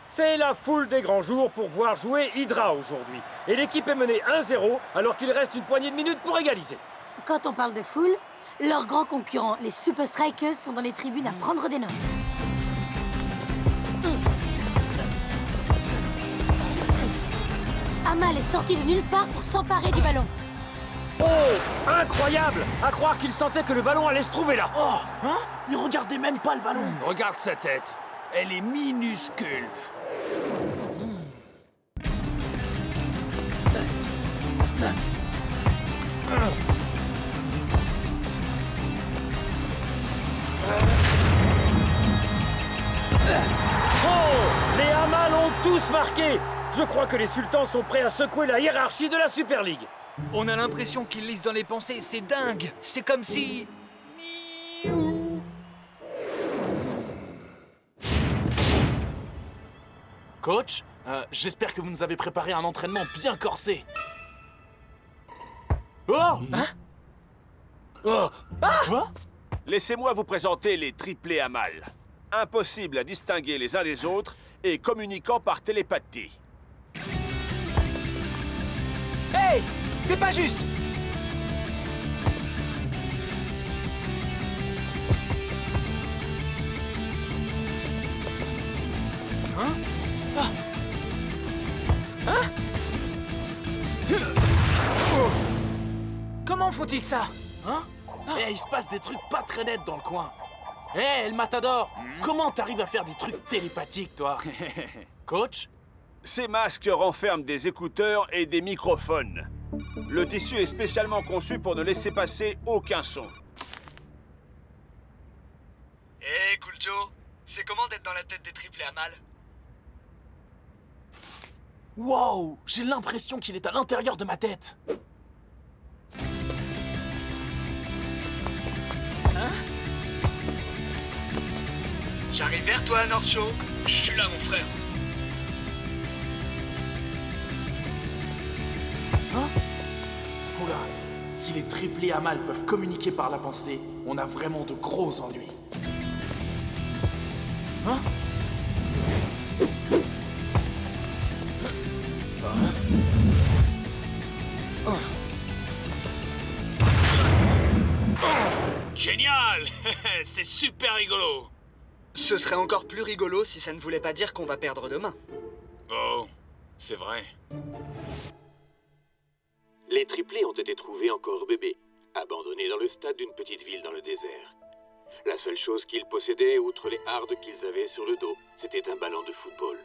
C'est la foule des grands jours pour voir jouer Hydra aujourd'hui. Et l'équipe est menée 1-0 alors qu'il reste une poignée de minutes pour égaliser. Quand on parle de foule, leurs grands concurrents, les Super Strikers, sont dans les tribunes à prendre des notes. Amal est sorti de nulle part pour s'emparer du ballon. Oh, incroyable! À croire qu'il sentait que le ballon allait se trouver là. Oh, hein? Il regardait même pas le ballon. Regarde sa tête. Elle est minuscule. Oh! Les Amal ont tous marqué! Je crois que les sultans sont prêts à secouer la hiérarchie de la Super League. On a l'impression qu'ils lisent dans les pensées, c'est dingue! C'est comme si... Coach, j'espère que vous nous avez préparé un entraînement bien corsé. Oh! Hein? Oh! Ah! Quoi? Laissez-moi vous présenter les triplés Amal. Impossible à distinguer les uns des autres et communiquant par télépathie. Hey! C'est pas juste! Hein? Ah. Hein? Comment font-ils ça? Hein? Eh, il se passe des trucs pas très nets dans le coin. Eh, El Matador, comment t'arrives à faire des trucs télépathiques, toi? Coach? Ces masques renferment des écouteurs et des microphones. Le tissu est spécialement conçu pour ne laisser passer aucun son. Hé, Cool Joe, c'est comment d'être dans la tête des triplés Amal? Wow, j'ai l'impression qu'il est à l'intérieur de ma tête. Hein? J'arrive vers toi, North Shore. Je suis là, mon frère. Hein? Oula, si les triplés Amal peuvent communiquer par la pensée, on a vraiment de gros ennuis. Hein? Génial! C'est super rigolo! Ce serait encore plus rigolo si ça ne voulait pas dire qu'on va perdre demain. Oh, c'est vrai. Les triplés ont été trouvés encore bébés, abandonnés dans le stade d'une petite ville dans le désert. La seule chose qu'ils possédaient, outre les hardes qu'ils avaient sur le dos, c'était un ballon de football.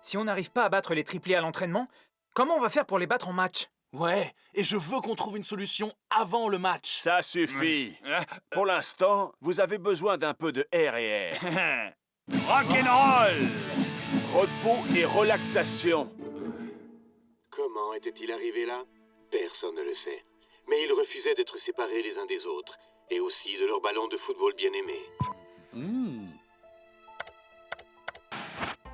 Si on n'arrive pas à battre les triplés à l'entraînement, comment on va faire pour les battre en match? Ouais, et je veux qu'on trouve une solution avant le match. Ça suffit. Pour l'instant, vous avez besoin d'un peu de air et air. Rock'n'roll! Repos et relaxation. Comment était-il arrivé là? Personne ne le sait. Mais ils refusaient d'être séparés les uns des autres, et aussi de leur ballon de football bien-aimé.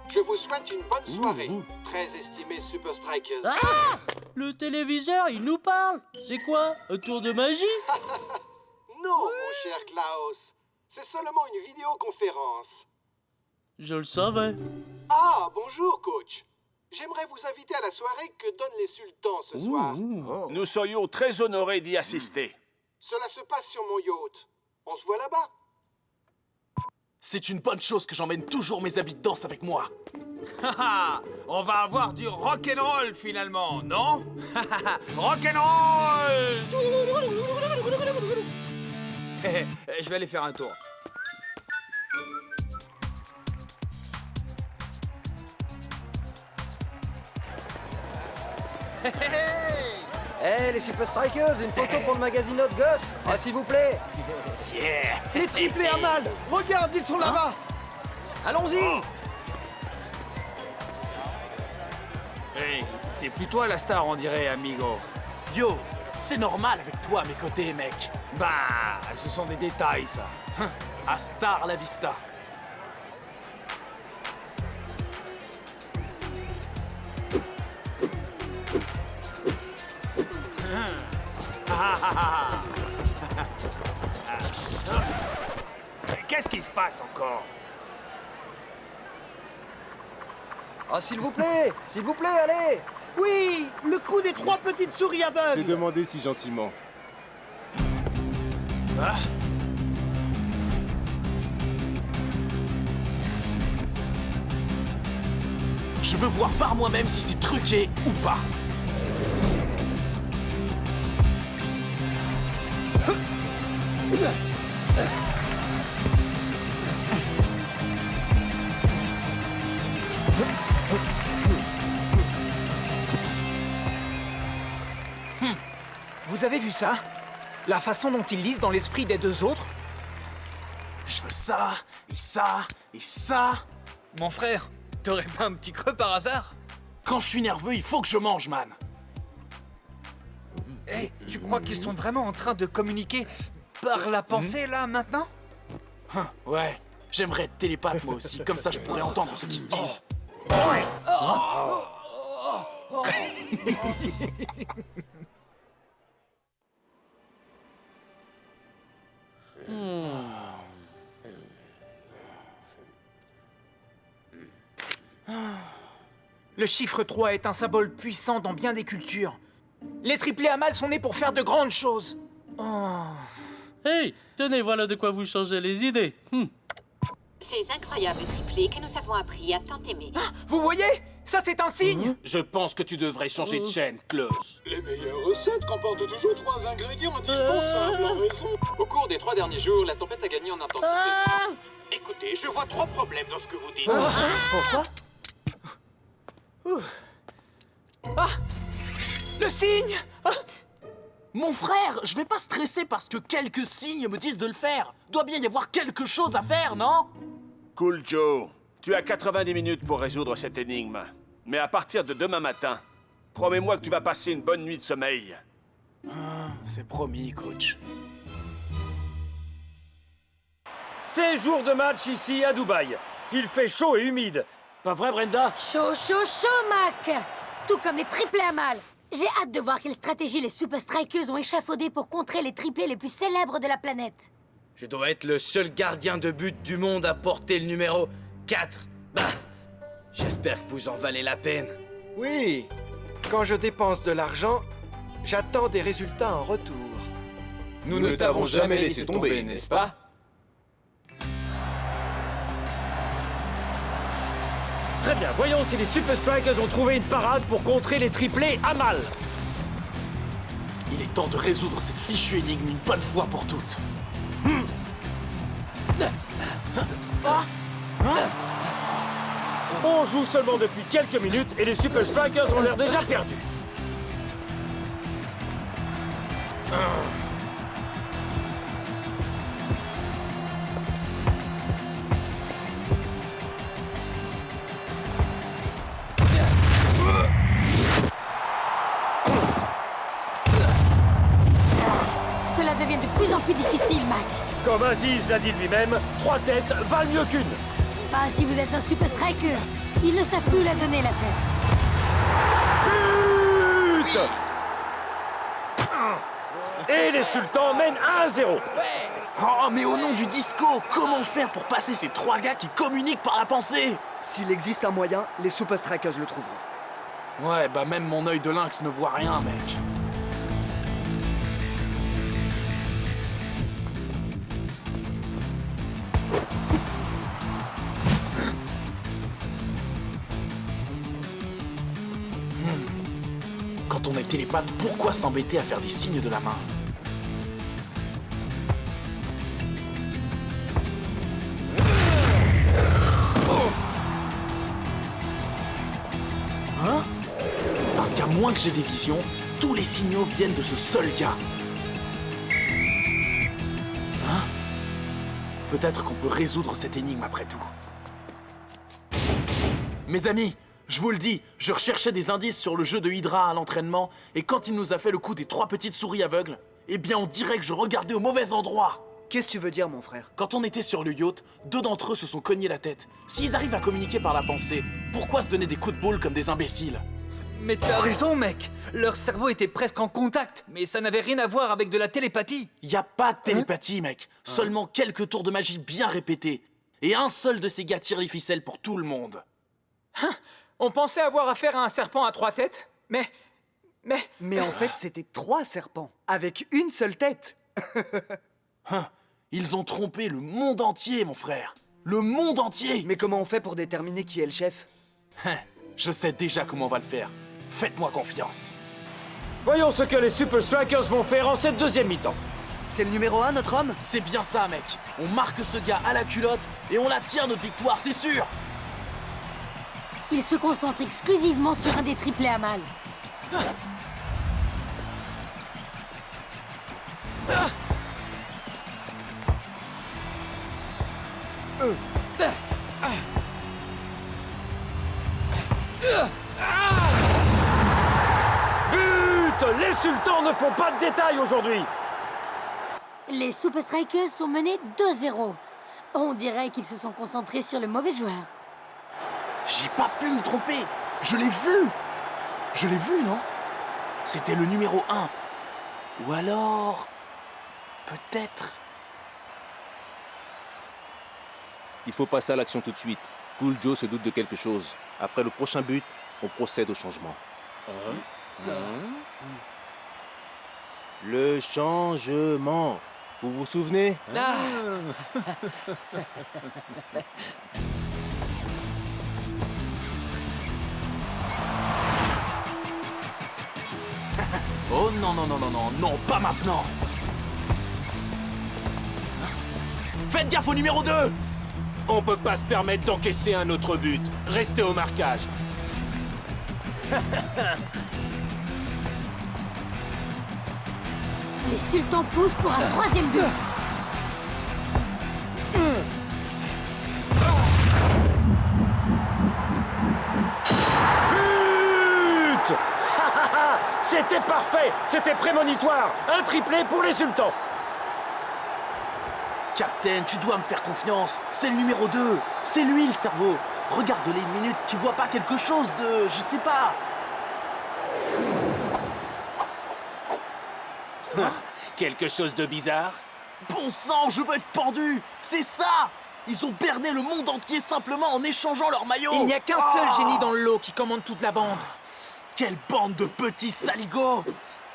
Je vous souhaite une bonne soirée, très estimés Super Strikers. Ah! Le téléviseur, il nous parle. C'est quoi? Un tour de magie? Non, mon cher Klaus. C'est seulement une vidéoconférence. Je le savais. Ah, bonjour, coach. J'aimerais vous inviter à la soirée que donnent les sultans ce soir. Nous serions très honorés d'y assister. Cela se passe sur mon yacht. On se voit là-bas. C'est une bonne chose que j'emmène toujours mes habits de danse avec moi. On va avoir du rock'n'roll finalement, non? Rock'n'roll! Je vais aller faire un tour. Hé, les Super Strikers, une photo pour le magazine Hot Goss. Ah, s'il vous plaît. Yeah. Les triplés Amal, regarde, ils sont là-bas. Allons-y. Hey, c'est plus toi la star, on dirait, amigo. Yo, c'est normal avec toi à mes côtés, mec. Bah, ce sont des détails, ça. Hasta la vista. Qu'est-ce qui se passe encore? Ah, s'il vous plaît, allez. Oui, le coup des 3 petites souris C'est aveugles. demandé si gentiment. Ah. Je veux voir par moi-même si c'est truqué ou pas. Vous avez vu ça? La façon dont ils lisent dans l'esprit des deux autres? Je veux ça, et ça, et ça. Mon frère, t'aurais pas un petit creux par hasard? Quand je suis nerveux, il faut que je mange, man. Hé, tu crois qu'ils sont vraiment en train de communiquer par la pensée, là, maintenant? Ouais, j'aimerais être télépathe, moi aussi. Comme ça, je pourrais entendre ce qu'ils se disent. Le chiffre 3 est un symbole puissant dans bien des cultures. Les triplés à mal sont nés pour faire de grandes choses. Oh. Hey, tenez, voilà de quoi vous changer les idées. Ces incroyables triplés que nous avons appris à tant aimer. Vous voyez? Ça, c'est un signe. Je pense que tu devrais changer de chaîne, Klaus. Les meilleures recettes comportent toujours 3 ingrédients indispensables en raison. Au cours des 3 derniers jours, la tempête a gagné en intensité. Écoutez, je vois 3 problèmes dans ce que vous dites. Pourquoi? Ah! Le signe! Ah! Mon frère, je vais pas stresser parce que quelques signes me disent de le faire. Doit bien y avoir quelque chose à faire, non? Cool Joe, tu as 90 minutes pour résoudre cette énigme. Mais à partir de demain matin, promets-moi que tu vas passer une bonne nuit de sommeil. C'est promis, coach. C'est jour de match ici à Dubaï. Il fait chaud et humide. Pas vrai, Brenda? Chaud, chaud, chaud, Mac! Tout comme les triplés à mal. J'ai hâte de voir quelle stratégie les Super Strikers ont échafaudé pour contrer les triplés les plus célèbres de la planète. Je dois être le seul gardien de but du monde à porter le numéro 4. Bah, j'espère que vous en valez la peine. Oui, quand je dépense de l'argent, j'attends des résultats en retour. Nous ne t'avons jamais laissé tomber, n'est-ce pas? Très bien, voyons si les Super Strikers ont trouvé une parade pour contrer les triplés à mal. Il est temps de résoudre cette fichue énigme une bonne fois pour toutes. On joue seulement depuis quelques minutes et les Super Strikers ont l'air déjà perdus. Cela devient de plus en plus difficile, Mac. Comme Aziz l'a dit lui-même, 3 têtes valent mieux qu'une. Pas si vous êtes un Super Striker. Ils ne savent plus la donner, la tête. But! Et les Sultans mènent 1-0. Oh, mais au nom du disco, comment faire pour passer ces 3 gars qui communiquent par la pensée? S'il existe un moyen, les Super Strikers le trouveront. Ouais, bah même mon œil de lynx ne voit rien, mec. Quand on est télépathe, pourquoi s'embêter à faire des signes de la main? Hein? Parce qu'à moins que j'ai des visions, tous les signaux viennent de ce seul gars. Hein? Peut-être qu'on peut résoudre cette énigme après tout. Mes amis, je vous le dis, je recherchais des indices sur le jeu de Hydra à l'entraînement, et quand il nous a fait le coup des 3 petites souris aveugles, eh bien on dirait que je regardais au mauvais endroit. Qu'est-ce que tu veux dire, mon frère? Quand on était sur le yacht, 2 d'entre eux se sont cognés la tête. S'ils arrivent à communiquer par la pensée, pourquoi se donner des coups de boule comme des imbéciles? Mais tu as raison, mec. Leur cerveau était presque en contact, mais ça n'avait rien à voir avec de la télépathie. Y a pas de télépathie, mec. Seulement quelques tours de magie bien répétés. Et un seul de ces gars tire les ficelles pour tout le monde. On pensait avoir affaire à un serpent à 3 têtes, mais... Mais en fait, c'était 3 serpents, avec une seule tête. Ils ont trompé le monde entier, mon frère. Le monde entier. Mais comment on fait pour déterminer qui est le chef? Je sais déjà comment on va le faire. Faites-moi confiance. Voyons ce que les Super Strikers vont faire en cette deuxième mi-temps. C'est le numéro 1, notre homme? C'est bien ça, mec. On marque ce gars à la culotte et on la tire, notre victoire, c'est sûr. Ils se concentrent exclusivement sur un des triplés à mal. But! Les Sultans ne font pas de détails aujourd'hui. Les Super Strikers sont menés 2-0. On dirait qu'ils se sont concentrés sur le mauvais joueur. J'ai pas pu me tromper. Je l'ai vu. Je l'ai vu, non? C'était le numéro 1. Ou alors... peut-être... Il faut passer à l'action tout de suite. Cool Joe se doute de quelque chose. Après le prochain but, on procède au changement. Le changement. Vous vous souvenez? Oh non, non, non, non, non, non, pas maintenant. Faites gaffe au numéro 2. On peut pas se permettre d'encaisser un autre but. Restez au marquage. Les sultans poussent pour un 3e but. But! C'était parfait! C'était prémonitoire! Un triplé pour les sultans! Captain, tu dois me faire confiance. C'est le numéro 2. C'est lui le cerveau. Regarde-les une minute, tu vois pas quelque chose de... je sais pas. Quelque chose de bizarre? Bon sang, je veux être pendu. C'est ça. Ils ont berné le monde entier simplement en échangeant leur maillot. Il n'y a qu'un seul génie dans le lot qui commande toute la bande. Quelle bande de petits saligots.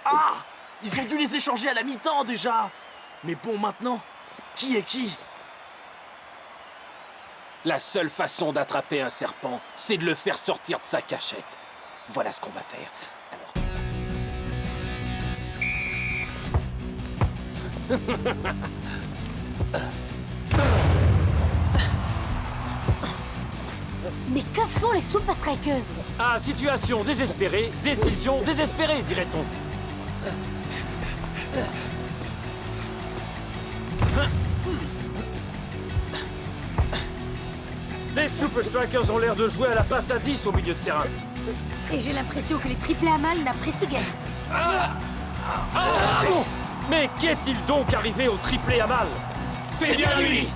Ah! Ils ont dû les échanger à la mi-temps déjà. Mais bon, maintenant, qui est qui? La seule façon d'attraper un serpent, c'est de le faire sortir de sa cachette. Voilà ce qu'on va faire. Mais que font les Super Strikers? Ah, situation désespérée, décision désespérée, dirait-on. Les Super Strikers ont l'air de jouer à la passe à 10 au milieu de terrain. Et j'ai l'impression que les triplés à mal n'apprécient guère. Mais qu'est-il donc arrivé au triplé à mal? C'est bien lui!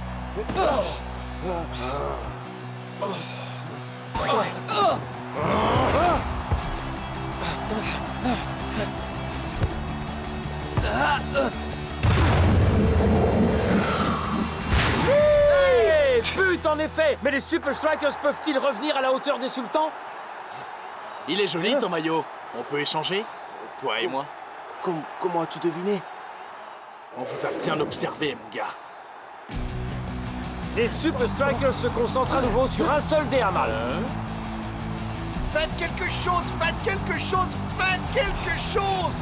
Hey, but en effet! Mais les Super Strikers peuvent-ils revenir à la hauteur des sultans? Il est joli ton maillot. On peut échanger? Toi et moi. Comment as-tu deviné? On vous a bien observé, mon gars. Les Super Strikers se concentrent à nouveau sur un seul dé à mal. Faites quelque chose! Faites quelque chose! Faites quelque chose!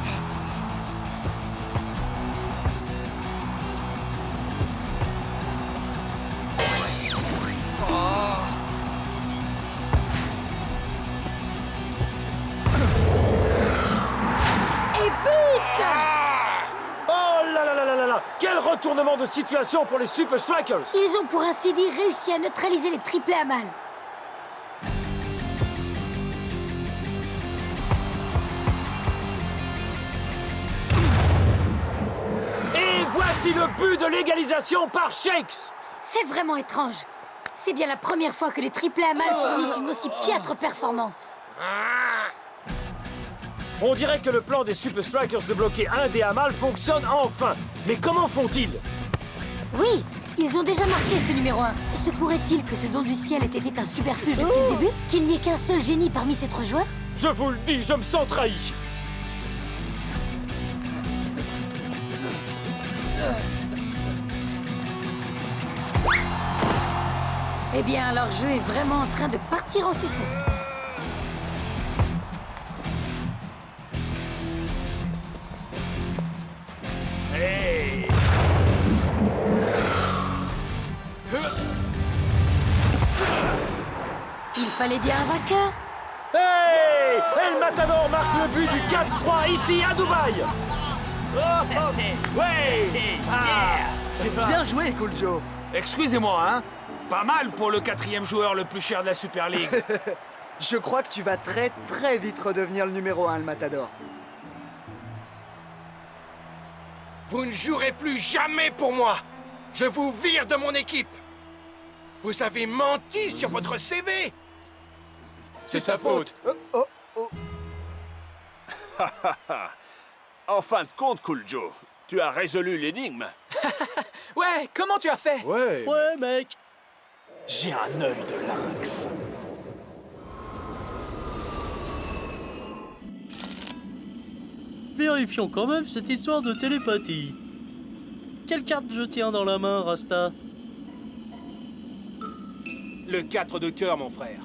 Et but! Oh là là là là là là! Quel retournement de situation pour les Super Strikers! Ils ont pour ainsi dire réussi à neutraliser les triplés à mal. Et voici le but de l'égalisation par Shakes! C'est vraiment étrange. C'est bien la première fois que les triplés à mal fournissent une aussi piètre performance. On dirait que le plan des Super Strikers de bloquer un dé à mal fonctionne enfin. Mais comment font-ils? Oui, ils ont déjà marqué ce numéro 1. Se pourrait-il que ce don du ciel ait été un superfuge depuis le début? Qu'il n'y ait qu'un seul génie parmi ces 3 joueurs? Je vous le dis, je me sens trahi. Eh bien, leur jeu est vraiment en train de partir en sucette. Hey! Il fallait bien un vainqueur. Hey! El Matador marque le but du 4-3 ici à Dubaï. Ouais! C'est bien joué, Cool Joe. Excusez-moi, hein? Pas mal pour le 4e joueur le plus cher de la Super League. Je crois que tu vas très très vite redevenir le numéro 1, le Matador. Vous ne jouerez plus jamais pour moi. Je vous vire de mon équipe. Vous avez menti sur votre CV. C'est sa faute. En fin de compte, Cool Joe, tu as résolu l'énigme. Ouais, comment tu as fait? Ouais. Ouais, mec. J'ai un œil de lynx. Vérifions quand même cette histoire de télépathie. Quelle carte je tiens dans la main, Rasta? Le 4 de cœur, mon frère.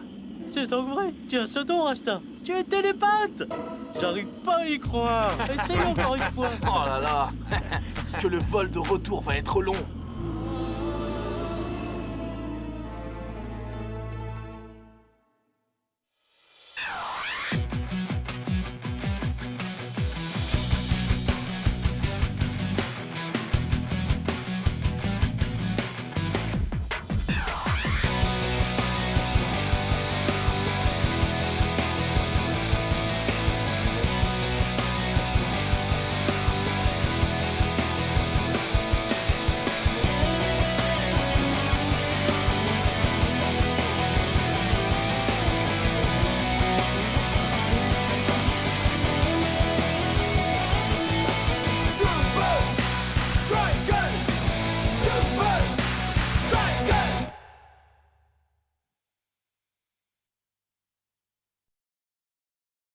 C'est donc vrai. Tu as ce don, Rasta. Tu es télépathe. J'arrive pas à y croire. Essaye encore une fois. Oh là là. Est-ce que le vol de retour va être long?